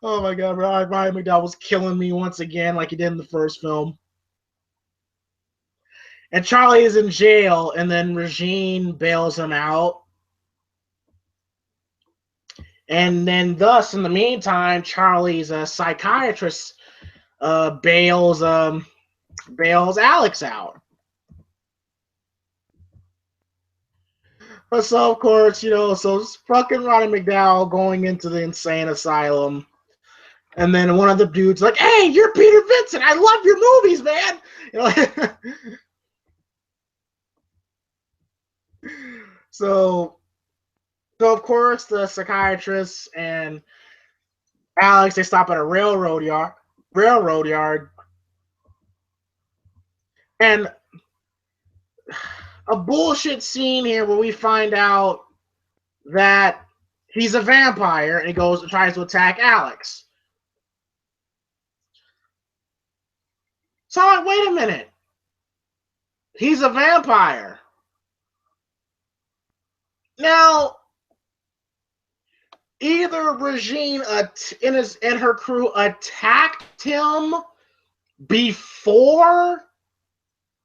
Oh my god, Roddy McDowall was killing me once again, like he did in the first film. And Charlie is in jail, and then Regine bails him out. And then, thus, in the meantime, Charlie's a psychiatrist bails Alex out. But so of course, so it's fucking Roddy McDowall going into the insane asylum. And then one of the dudes like, hey, you're Peter Vincent. I love your movies, man. So of course the psychiatrist and Alex, they stop at a railroad yard, and a bullshit scene here where we find out that he's a vampire and he goes and tries to attack Alex. So I'm like, wait a minute. He's a vampire. Now, either Regine and her crew attacked him before,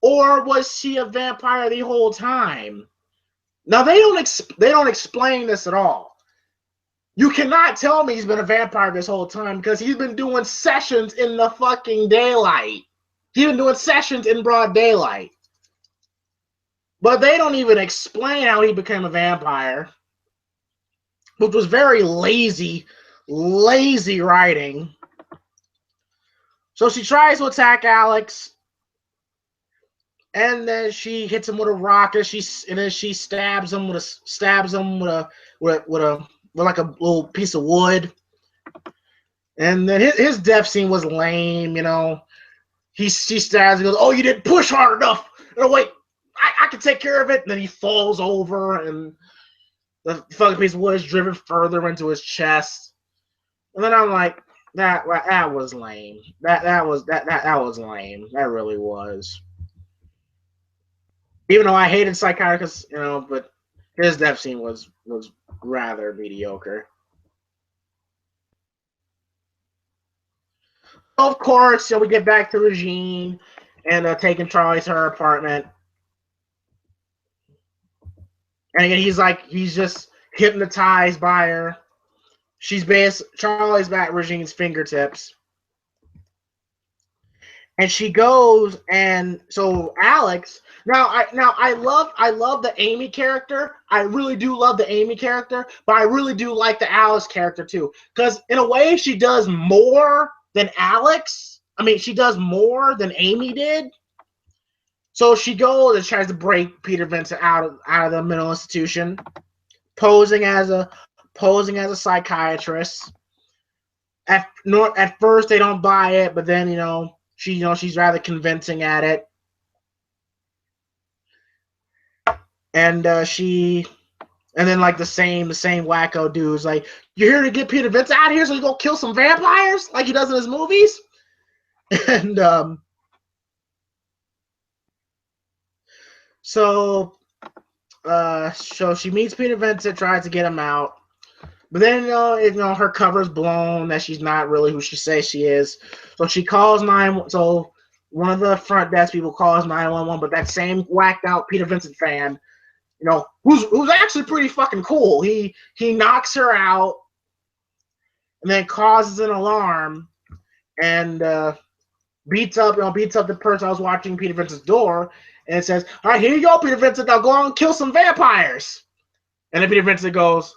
or was she a vampire the whole time? Now they don't explain this at all. You cannot tell me he's been a vampire this whole time because he's been doing sessions in the fucking daylight. He's been doing sessions in broad daylight. But they don't even explain how he became a vampire, which was very lazy writing. So she tries to attack Alex, and then she hits him with a rock, and then she stabs him with a like a little piece of wood. And then his death scene was lame, you know. She stabs and goes, "Oh, you didn't push hard enough." And wait, I can take care of it. And then he falls over, and the fucking piece of wood is driven further into his chest. And then I'm like, that was lame. That was lame. That really was. Even though I hated Psychiatrist, you know, but his death scene was rather mediocre. Of course, we get back to Regine and taking Charlie to her apartment. And again, he's just hypnotized by her. Charlie's at Regine's fingertips. And she goes, and so Alex. Now I love the Amy character. I really do love the Amy character, but I really do like the Alice character too. Because in a way, she does more than Alex. I mean, she does more than Amy did. So she goes and tries to break Peter Vincent out of the mental institution, posing as a psychiatrist. At first they don't buy it, but then she's rather convincing at it. And then like the same wacko dude's like, "You're here to get Peter Vincent out of here so you go kill some vampires like he does in his movies?" And so she meets Peter Vincent, tries to get him out. But then, her cover's blown, that she's not really who she says she is. So she calls 911. So one of the front desk people calls 911, but that same whacked out Peter Vincent fan, who's actually pretty fucking cool. He knocks her out and then causes an alarm and beats up the person I was watching Peter Vincent's door, and it says, "All right, here you go, Peter Vincent. Now go on and kill some vampires." And then Peter Vincent goes,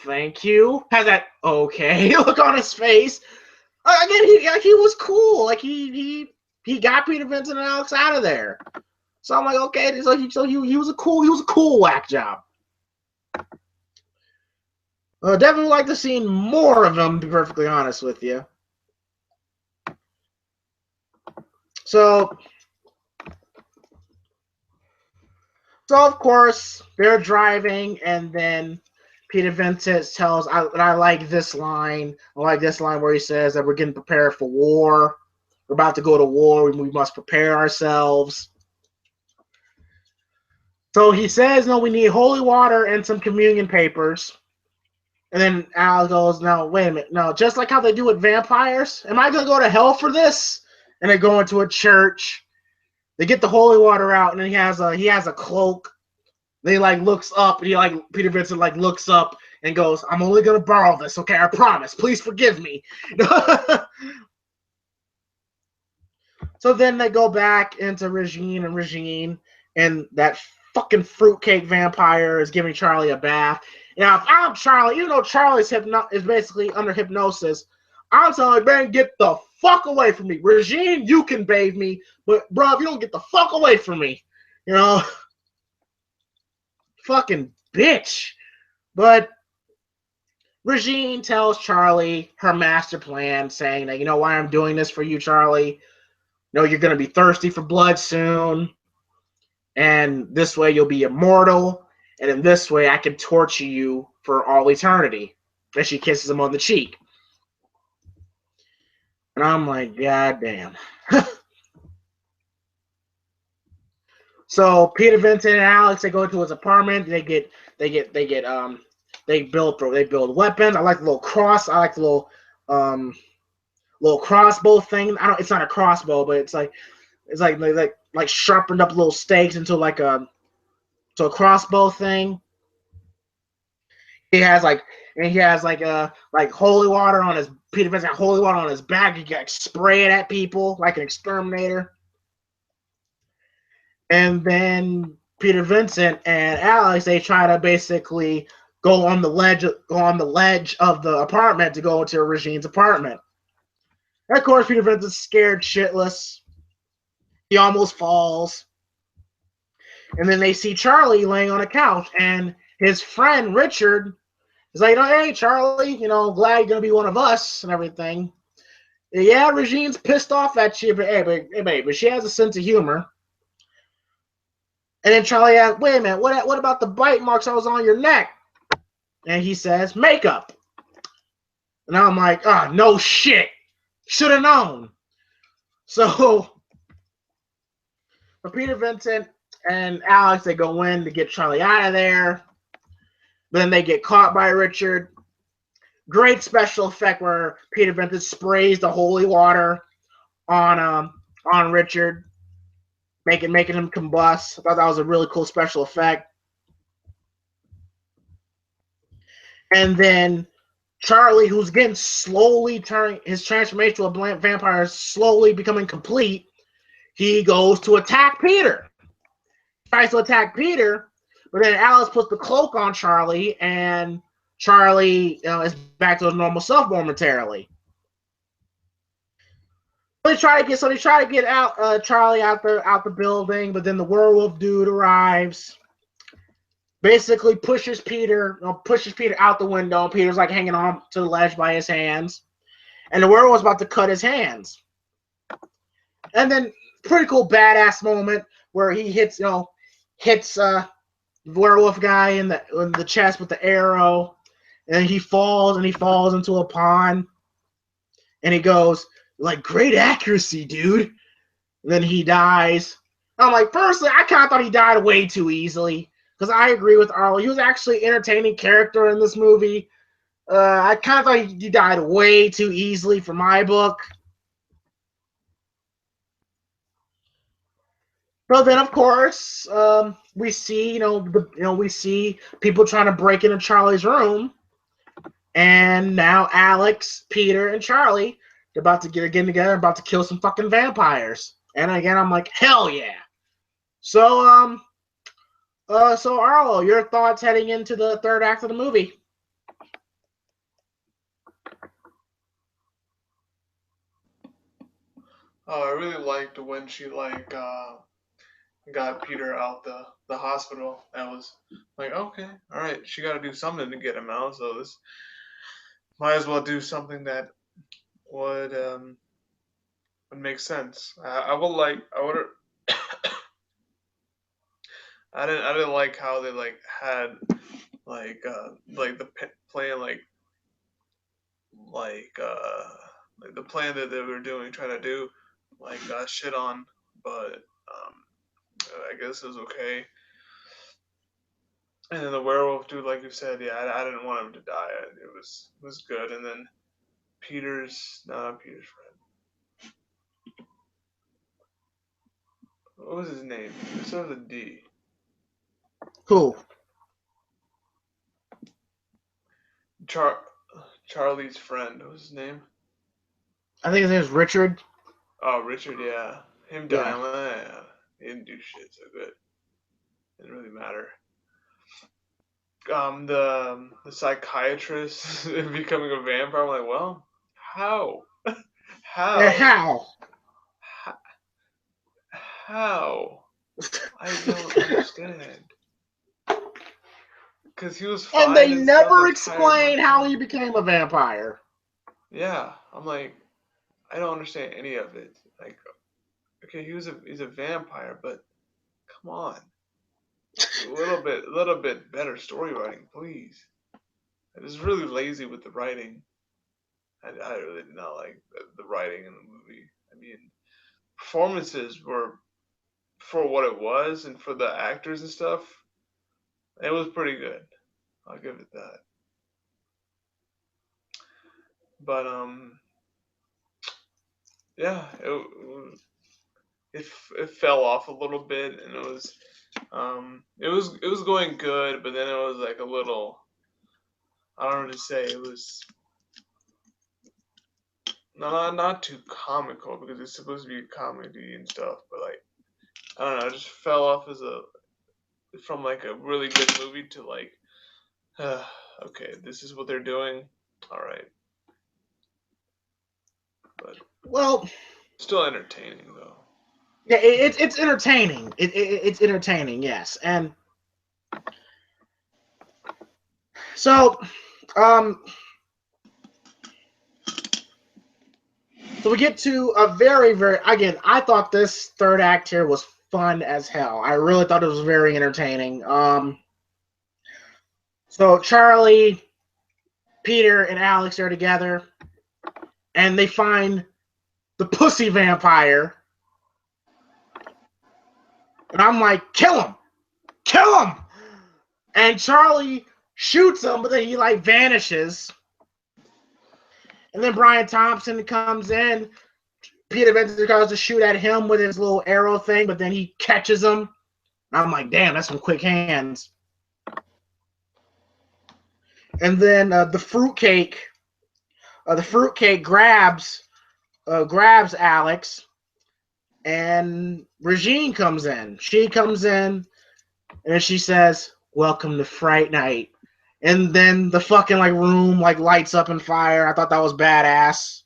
"Thank you." Has that okay look on his face. Again, he was cool. Like he got Peter Vincent and Alex out of there. So I'm like, okay, so he was a cool whack job. Definitely like to see more of him, to be perfectly honest with you. So of course they're driving, and then Peter Vincent tells, I like this line. I like this line where he says that we're getting prepared for war. We're about to go to war. We must prepare ourselves. So he says, "No, we need holy water and some communion papers." And then Al goes, "No, wait a minute. No, just like how they do with vampires. Am I going to go to hell for this?" And they go into a church. They get the holy water out, and then he has a cloak. Then he looks up, and Peter Vincent looks up and goes, "I'm only gonna borrow this, okay? I promise. Please forgive me." So then they go back into Regine, and that fucking fruitcake vampire is giving Charlie a bath. Now, if I'm Charlie, even though Charlie's is basically under hypnosis, I'm telling him, "Man, get the fuck away from me. Regine, you can bathe me, but bro, if you don't get the fuck away from me, fucking bitch." But Regine tells Charlie her master plan, saying that, you know why I'm doing this for you, Charlie? You know, you're going to be thirsty for blood soon, and this way you'll be immortal, and in this way I can torture you for all eternity. And she kisses him on the cheek. And I'm like, God damn. So Peter, Vincent, and Alex, they go to his apartment. They build weapons. I like the little cross. I like the little crossbow thing. It's not a crossbow, but it's like sharpened up little stakes into a crossbow thing. He has like holy water on his Peter Vincent got holy water on his back. He can spray it at people like an exterminator. And then Peter Vincent and Alex, they try to basically go on the ledge of the apartment to go into Regine's apartment. And of course, Peter Vincent's scared shitless. He almost falls. And then they see Charlie laying on a couch, and his friend Richard is like, hey, Charlie, glad you're gonna be one of us and everything. Yeah, Regine's pissed off at you, but she has a sense of humor. And then Charlie asks, wait a minute, what about the bite marks that was on your neck? And he says, makeup. And I'm like, no shit. Should have known. So Peter Vincent and Alex, they go in to get Charlie out of there. But then they get caught by Richard. Great special effect where Peter Vincent sprays the holy water on Richard, making him combust. I thought that was a really cool special effect. And then Charlie, who's getting slowly turning his transformation to a vampire, is slowly becoming complete. He goes to attack Peter. Tries to attack Peter, but then Alice puts the cloak on Charlie, and Charlie is back to his normal self momentarily. They try to get out Charlie out the building, but then the werewolf dude arrives. Basically pushes Peter out the window. And Peter's like hanging on to the ledge by his hands, and the werewolf's about to cut his hands. And then pretty cool badass moment where he hits the werewolf guy in the chest with the arrow, and he falls into a pond, and he goes like, great accuracy, dude. And then he dies. I'm like, personally, I kind of thought he died way too easily. Because I agree with Arlo. He was actually an entertaining character in this movie. I kind of thought he died way too easily for my book. But then, of course, we see, we see people trying to break into Charlie's room, and now Alex, Peter, and Charlie, they're about to get again together, about to kill some fucking vampires. And again, I'm like, hell yeah! So, so Arlo, your thoughts heading into the third act of the movie? I really liked when she got Peter out the hospital. I was like, okay, all right, she got to do something to get him out. So this might as well do something that would make sense. I would. I didn't like how they had the plan the plan that they were doing, trying to do shit on, but I guess it was okay. And then the werewolf dude, like you said, yeah, I didn't want him to die. It was good. And then not Peter's friend. What was his name? It started with a D. Cool. Charlie's friend. What was his name? I think his name is Richard. Oh, Richard, yeah. Him dying, yeah. He didn't do shit so good. Didn't really matter. The psychiatrist becoming a vampire. I'm like, well, how? How? Yeah, how? How? I don't understand. because he was fine And they and stuff the never entire explain how time. he became a vampire. Yeah, I'm like, I don't understand any of it. Like, okay, he's a vampire, but come on, a little bit better story writing, please. It was really lazy with the writing. I really did not like the writing in the movie. I mean, performances were for what it was and for the actors and stuff. It was pretty good. I'll give it that. But yeah, it fell off a little bit, and it was going good, but then it was like a little, I don't know what to say. It was not too comical because it's supposed to be a comedy and stuff, but like I don't know, it just fell off from like a really good movie to like, okay, this is what they're doing. All right, but Well, still entertaining though. yeah, it's entertaining. It's entertaining, yes. And so, um, so we get to a very, again, I thought this third act here was fun as hell. I really thought it was very entertaining. So Charlie, Peter, and Alex are together, and they find the pussy vampire. And I'm like, kill him! Kill him! And Charlie shoots him, but then he like vanishes. And then Brian Thompson comes in. Peter Vincent goes to shoot at him with his little arrow thing, but then he catches him. I'm like, damn, that's some quick hands. And then the fruitcake grabs Alex, and Regine comes in. She comes in, and she says, "Welcome to Fright Night." And then the fucking like room like lights up in fire. I thought that was badass.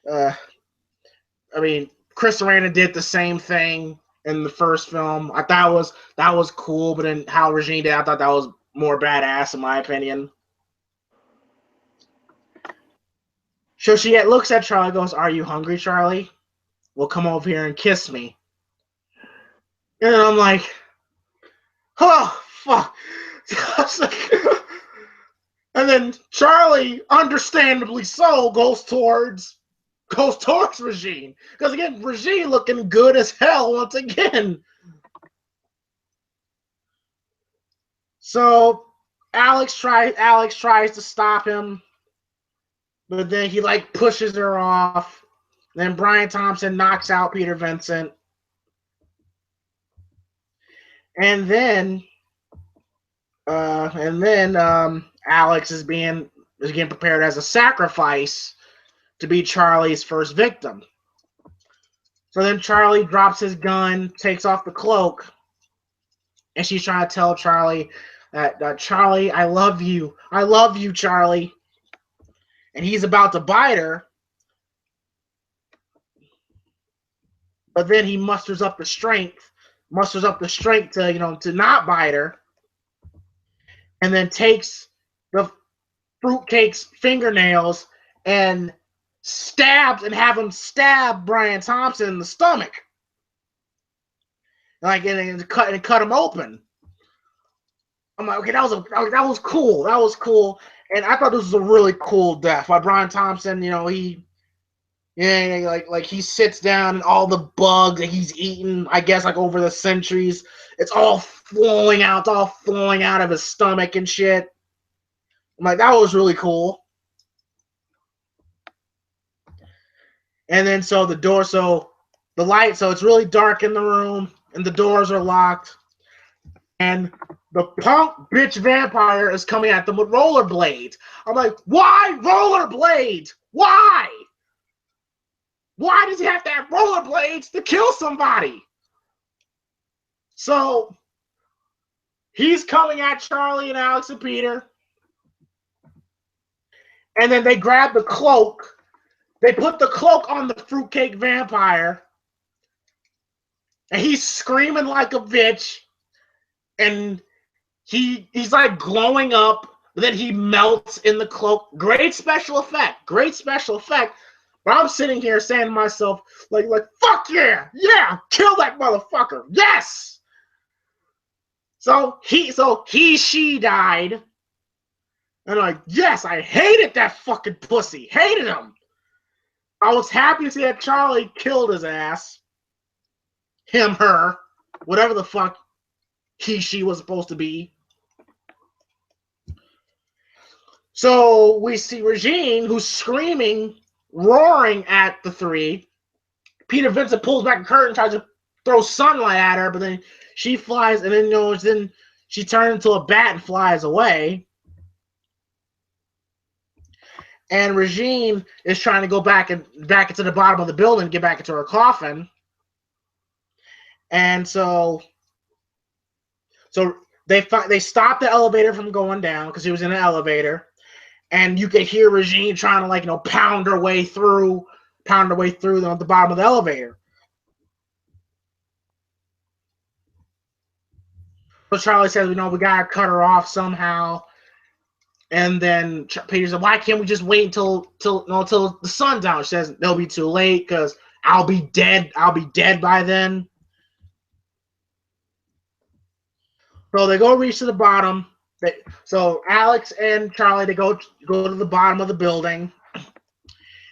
I mean, Chris Sarandon did the same thing in the first film. I thought that was cool, but then how Regine did, I thought that was more badass in my opinion. So she looks at Charlie, goes, "Are you hungry, Charlie? Well, come over here and kiss me." And I'm like, "Oh fuck!" And then Charlie, understandably so, goes towards Regine. Because again, Regine looking good as hell once again. So Alex tries to stop him, but then he like pushes her off. Then Brian Thompson knocks out Peter Vincent. And then Alex is getting prepared as a sacrifice to be Charlie's first victim. So then Charlie drops his gun, takes off the cloak, and she's trying to tell Charlie that Charlie, I love you, Charlie. And he's about to bite her, but then he musters up the strength to not bite her, and then takes the fruitcake's fingernails and have him stab Brian Thompson in the stomach, like and cut him open. I'm like, okay, that was cool. That was cool, and I thought this was a really cool death by Brian Thompson. You know, like he sits down and all the bugs that he's eaten, I guess, like over the centuries, it's all flowing out of his stomach and shit. I'm like, that was really cool. And then so it's really dark in the room, and the doors are locked, and the punk bitch vampire is coming at them with rollerblades. I'm like, why rollerblades? Why? Why does he have to have rollerblades to kill somebody? So he's coming at Charlie and Alex and Peter. And then they grab the cloak. They put the cloak on the fruitcake vampire. And he's screaming like a bitch. And he's like glowing up, but then he melts in the cloak. Great special effect. Great special effect. But I'm sitting here saying to myself, like, fuck yeah, kill that motherfucker, yes. So she died, and I'm like, yes, I hated that fucking pussy, hated him. I was happy to see that Charley killed his ass, him, her, whatever the fuck she was supposed to be. So we see Regine, who's screaming, roaring at the three. Peter Vincent pulls back the curtain, tries to throw sunlight at her, but then she flies, and then then she turns into a bat and flies away. And Regine is trying to go back into the bottom of the building, get back into her coffin. And so they stopped the elevator from going down because he was in an elevator, and you could hear Regine trying to pound her way through the bottom of the elevator. So Charley says, we gotta cut her off somehow. And then Peter said, why can't we just wait until the sun's down? She says, it'll be too late because I'll be dead by then. So they go reach to the bottom. So Alex and Charley, they go to the bottom of the building.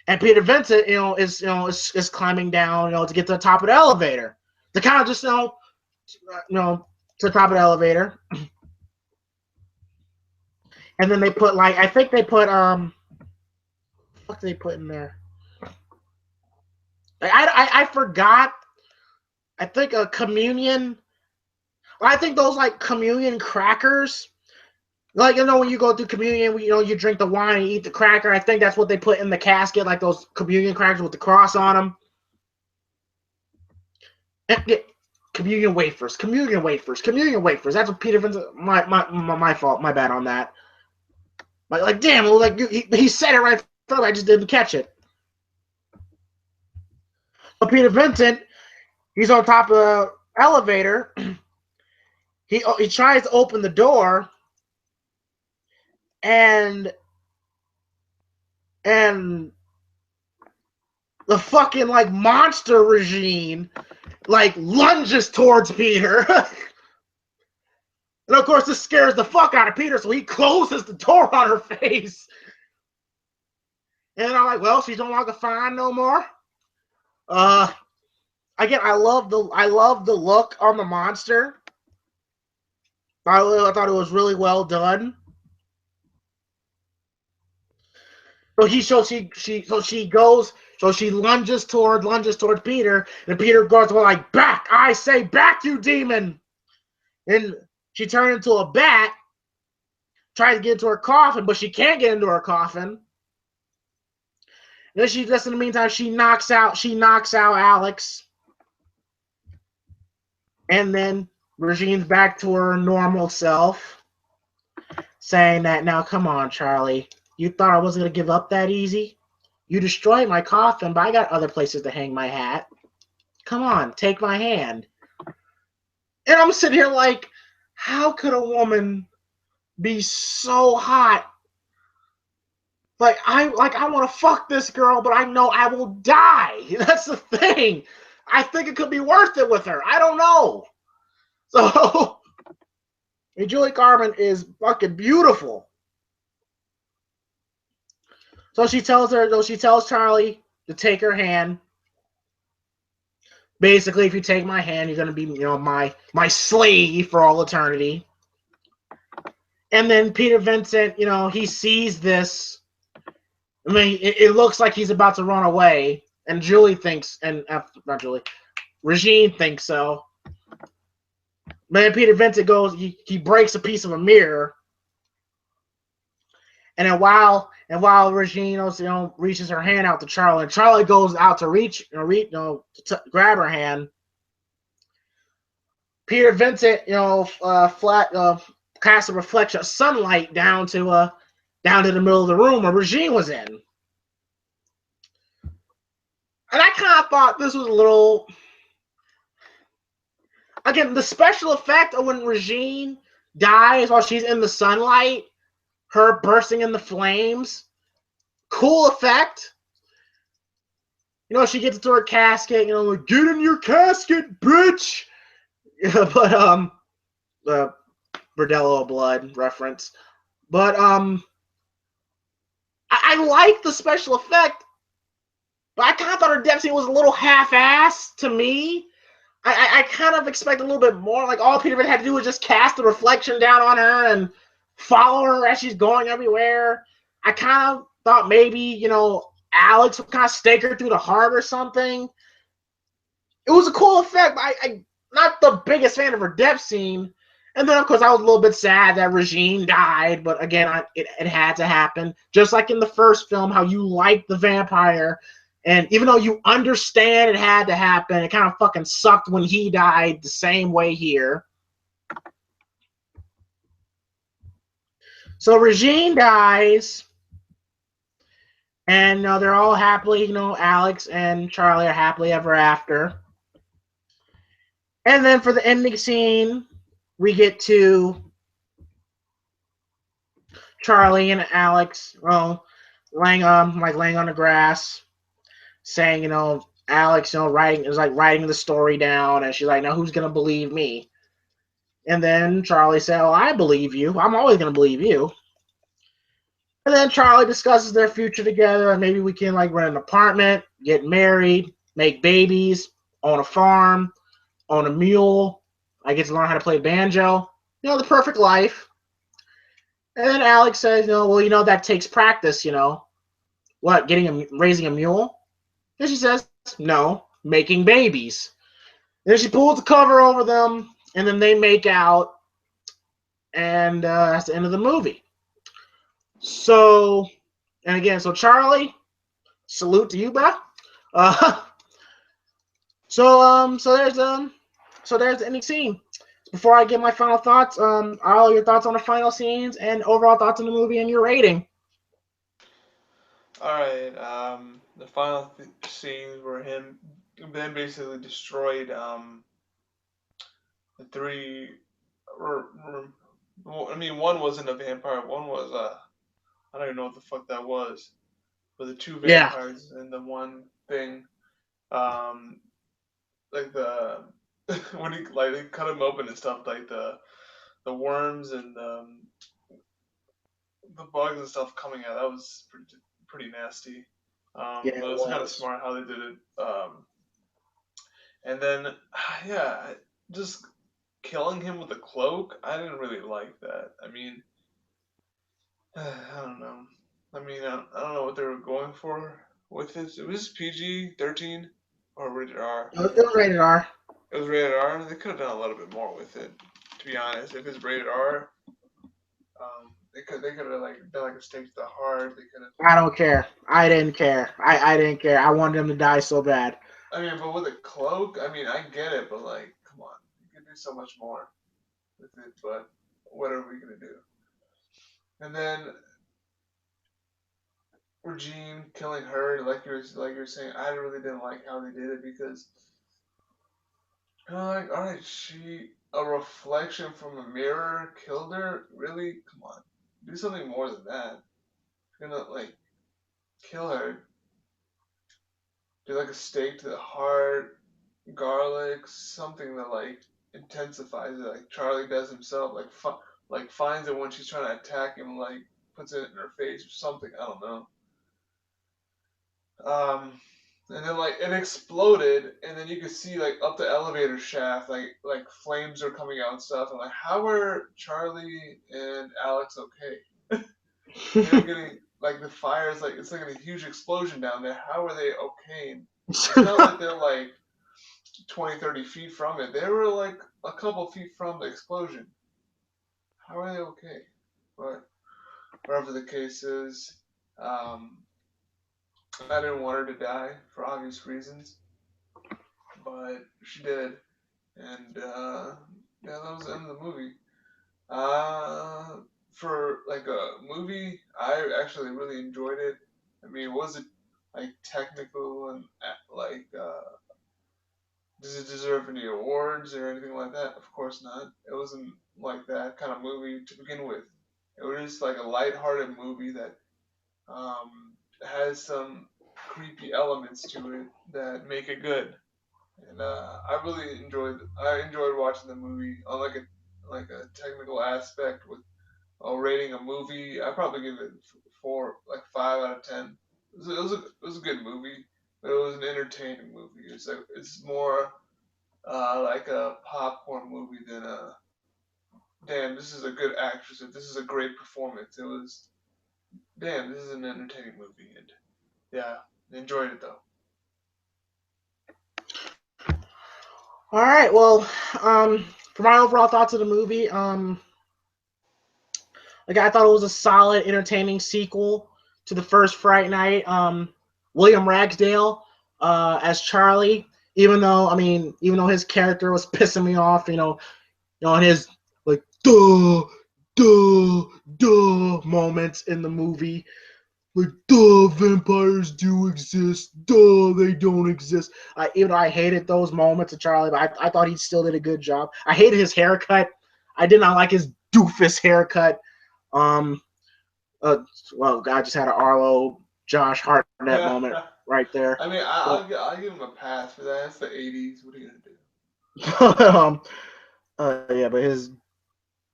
And Peter Vincent, is climbing down, to get to the top of the elevator. To kind of just, to the top of the elevator. And then they put I think they put what did they put in there? I forgot. I think a communion. I think those communion crackers. When you go through communion, you drink the wine and eat the cracker. I think that's what they put in the casket, those communion crackers with the cross on them. And, communion wafers. That's what Peter Vincent. My fault. My bad on that. Damn, he said it right there. I just didn't catch it. So Peter Vincent, he's on top of the elevator. He tries to open the door, and the fucking monster Regine lunges towards Peter. And of course, this scares the fuck out of Peter, so he closes the door on her face. And I'm like, well, she's no longer fine no more. Again, I love the look on the monster. I thought it was really well done. So she lunges towards Peter, and Peter goes back. I say back, you demon. And she turned into a bat, tries to get into her coffin, but she can't get into her coffin. And then in the meantime, she knocks out Alex. And then Regine's back to her normal self, saying that, now come on, Charley. You thought I wasn't going to give up that easy? You destroyed my coffin, but I got other places to hang my hat. Come on, take my hand. And I'm sitting here how could a woman be so hot? I want to fuck this girl, but I know I will die. That's the thing. I think it could be worth it with her. I don't know. So, Julie Carmen is fucking beautiful. So she tells Charley to take her hand. Basically, if you take my hand, you're gonna be, my slave for all eternity. And then Peter Vincent, he sees this. I mean, it looks like he's about to run away, and Julie thinks, not Julie, Regine thinks so. Man, Peter Vincent goes, he breaks a piece of a mirror, and then while Regine, reaches her hand out to Charley, and Charley goes out to grab her hand, Peter Vincent, casts a reflection of sunlight down to the middle of the room where Regine was in. And I kind of thought this was a little... Again, the special effect of when Regine dies while she's in the sunlight, her bursting in the flames. Cool effect. She gets into her casket, like, get in your casket, bitch. But the Bordello blood reference. But I like the special effect, but I kind of thought her death scene was a little half-assed to me. I kind of expect a little bit more. Like, all Peter had to do was just cast the reflection down on her and follow her as she's going everywhere. I kind of thought maybe, Alex would kind of stake her through the heart or something. It was a cool effect, but I not the biggest fan of her death scene. And then, of course, I was a little bit sad that Regine died, but again, it had to happen. Just like in the first film, how you like the vampire, and even though you understand it had to happen, it kind of fucking sucked when he died the same way here. So Regine dies, and they're all happily, Alex and Charlie are happily ever after. And then for the ending scene, we get to Charlie and Alex, laying on the grass, saying, Alex, writing the story down, and she's like, now who's gonna believe me? And then Charlie said, oh, I believe you. I'm always gonna believe you. And then Charlie discusses their future together, and maybe we can rent an apartment, get married, make babies, own a farm, own a mule. I get to learn how to play banjo. The perfect life. And then Alex says, well, that takes practice, What, raising a mule? And she says, no, making babies. And then she pulls the cover over them, and then they make out, and that's the end of the movie. So, and again, so Charlie, salute to you, bro. So there's the ending scene. Before I give my final thoughts, all your thoughts on the final scenes and overall thoughts on the movie and your rating. All right. The final scenes were him then basically destroyed the three. I mean, one wasn't a vampire. One was I don't even know what the fuck that was. But the two Yeah. vampires and the one thing, um, like the when he they cut him open and stuff, like the worms and the bugs and stuff coming out. That was pretty nasty. Yeah, But it was kind of smart how they did it. And then yeah, just killing him with a cloak. I didn't really like that. I mean, I don't know. I mean, I don't know what they were going for with this. It was PG-13 or rated R. It was rated R. It was rated R. They could have done a little bit more with it. To be honest, if it's rated R, they could have done a stake to the heart. They could have. I don't care. I didn't care. I didn't care. I wanted him to die so bad. I mean, but with a cloak, I mean, I get it, but come on, you can do so much more with it. But what are we gonna do? And then Regine killing her, like you're saying, I really didn't like how they did it because all right, a reflection from a mirror killed her. Really, come on, do something more than that. You're gonna kill her. Do a stake to the heart, garlic, something that intensifies it, like Charlie does himself. Finds it when she's trying to attack him, puts it in her face or something. I don't know. And then it exploded, and then you could see up the elevator shaft, flames are coming out and stuff. And how are Charlie and Alex okay? They're getting the fire is it's a huge explosion down there. How are they okay? It's not like they're 20, 30 feet from it. They were a couple feet from the explosion. How are they okay? But whatever the case is, I didn't want her to die for obvious reasons, but she did, and yeah, that was the end of the movie. For a movie, I actually really enjoyed it. I mean, was it technical and does it deserve any awards or anything like that? Of course not. It wasn't like that kind of movie to begin with. It was just like a lighthearted movie that has some creepy elements to it that make it good. And I really enjoyed watching the movie on like a technical aspect with rating a movie. I probably give it four, like 5 out of 10. It was a good movie, but it was an entertaining movie. It's more like a popcorn movie than a damn. This is a good actress. Or this is a great performance. It was damn. This is an entertaining movie, and yeah, enjoyed it though. All right. Well, for my overall thoughts of the movie, like I thought it was a solid, entertaining sequel to the first Fright Night. William Ragsdale as Charlie, even though his character was pissing me off, on his like duh moments in the movie. Like, duh, vampires do exist. Duh, they don't exist. Even though I hated those moments of Charlie, but I thought he still did a good job. I hated his haircut. I did not like his doofus haircut. Um, well, I just had an Arlo Josh Hartnett moment right there. I mean, I'll give him a pass for that. It's the '80s. What are you gonna do? Yeah, but his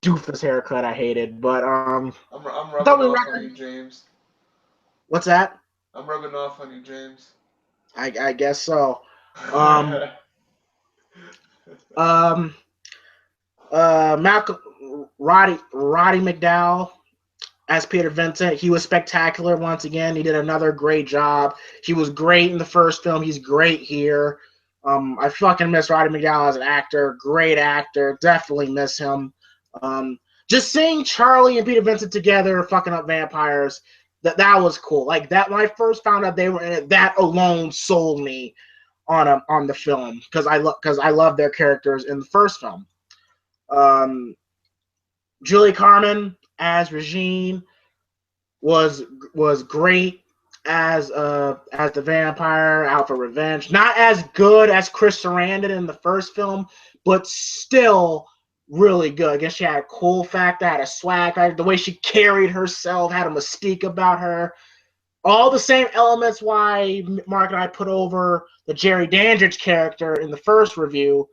doofus haircut I hated. But I'm I thought rubbing we off on were. you, James. What's that? I'm rubbing off on you, James. I guess so. Um, um, Malcolm Roddy McDowall as Peter Vincent. He was spectacular once again. He did another great job. He was great in the first film. He's great here. I fucking miss Roddy McDowall as an actor. Great actor. Definitely miss him. Just seeing Charlie and Peter Vincent together fucking up vampires, that was cool. Like that when I first found out they were in it, that alone sold me on the film because I love their characters in the first film. Um, Julie Carmen as Regine was great as the vampire out for revenge. Not as good as Chris Sarandon in the first film, but still really good. I guess she had a cool factor, had a swag factor. The way she carried herself had a mystique about her. All the same elements why Mark and I put over the Jerry Dandridge character in the first review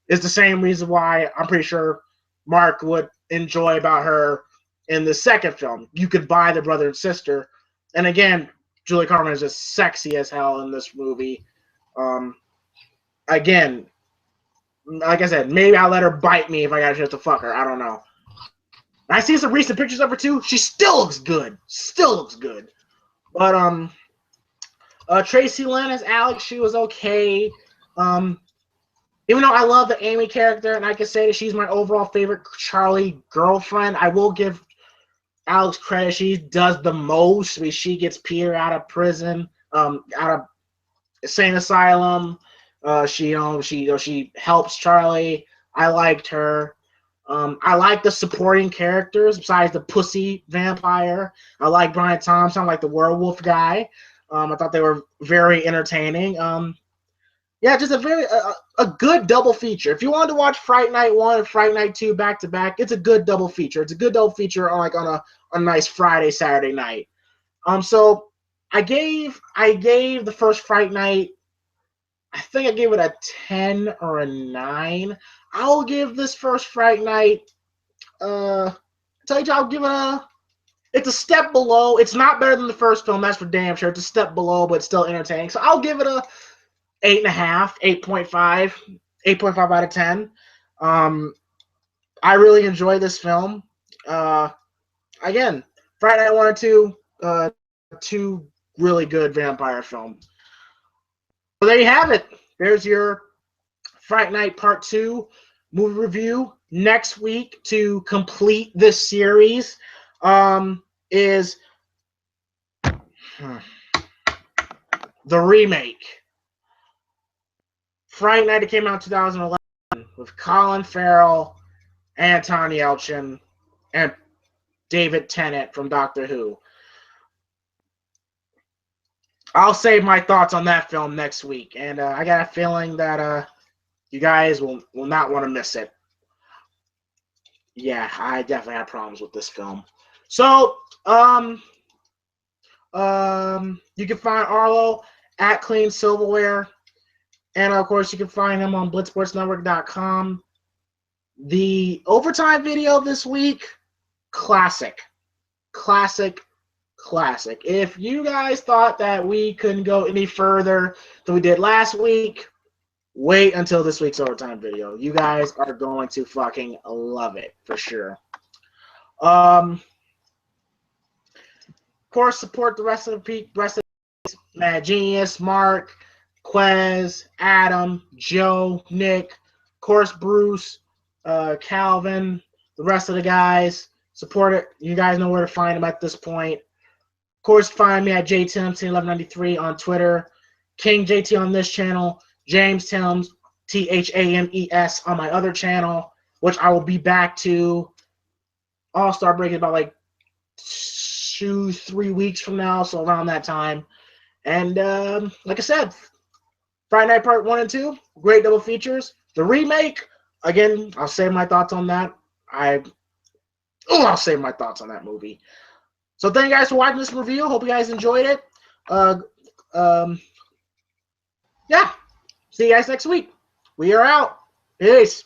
is the same reason why I'm pretty sure Mark would enjoy about her in the second film. You could buy the brother and sister. And again, Julie Carmen is just sexy as hell in this movie. Again, like I said, maybe I'll let her bite me if I got a chance to fuck her. I don't know. I see some recent pictures of her too. She still looks good. Still looks good. But Traci Lind as Alex, she was okay. Even though I love the Amy character, and I can say that she's my overall favorite Charlie girlfriend, I will give Alex credit. She does the most. I mean, she gets Peter out of prison, out of insane asylum. She helps Charlie. I liked her. I like the supporting characters besides the pussy vampire. I like Brian Thompson. I like the werewolf guy. I thought they were very entertaining. Yeah, just a good double feature. If you wanted to watch Fright Night 1 and Fright Night 2 back to back, it's a good double feature. It's a good double feature on a nice Friday, Saturday night. So I gave the first Fright Night, I think I gave it a 10 or a 9. I'll give this first Fright Night, I'll give it it's a step below. It's not better than the first film, that's for damn sure. It's a step below, but it's still entertaining. So I'll give it a 8.5, 8.5, 8.5 out of 10. I really enjoy this film. Again, Friday Night 1 and 2, two really good vampire films. So there you have it. There's your Fright Night Part 2 movie review. Next week, to complete this series, is the remake. Fright Night, it came out in 2011 with Colin Farrell, Anton Yelchin, and David Tennant from Doctor Who. I'll save my thoughts on that film next week, and I got a feeling that you guys will not want to miss it. Yeah, I definitely had problems with this film. So, you can find Arlo at Clean Silverware, and of course, you can find him on BlitzSportsNetwork.com. The overtime video this week, classic, classic, classic. If you guys thought that we couldn't go any further than we did last week, wait until this week's overtime video. You guys are going to fucking love it for sure. Of course, support the rest of the Mad Genius, Mark, Quez, Adam, Joe, Nick, of course, Bruce, Calvin, the rest of the guys. Support it. You guys know where to find them at this point. Of course, find me at JTims1193 on Twitter, King JT on this channel, James Tims, THAMES on my other channel, which I will be back to All-Star Break in about like 2-3 weeks from now, so around that time. And like I said, Fright Night Part 1 and 2, great double features. The remake, again, I'll save my thoughts on that. I'll save my thoughts on that movie. So thank you guys for watching this review. Hope you guys enjoyed it. Yeah. See you guys next week. We are out. Peace.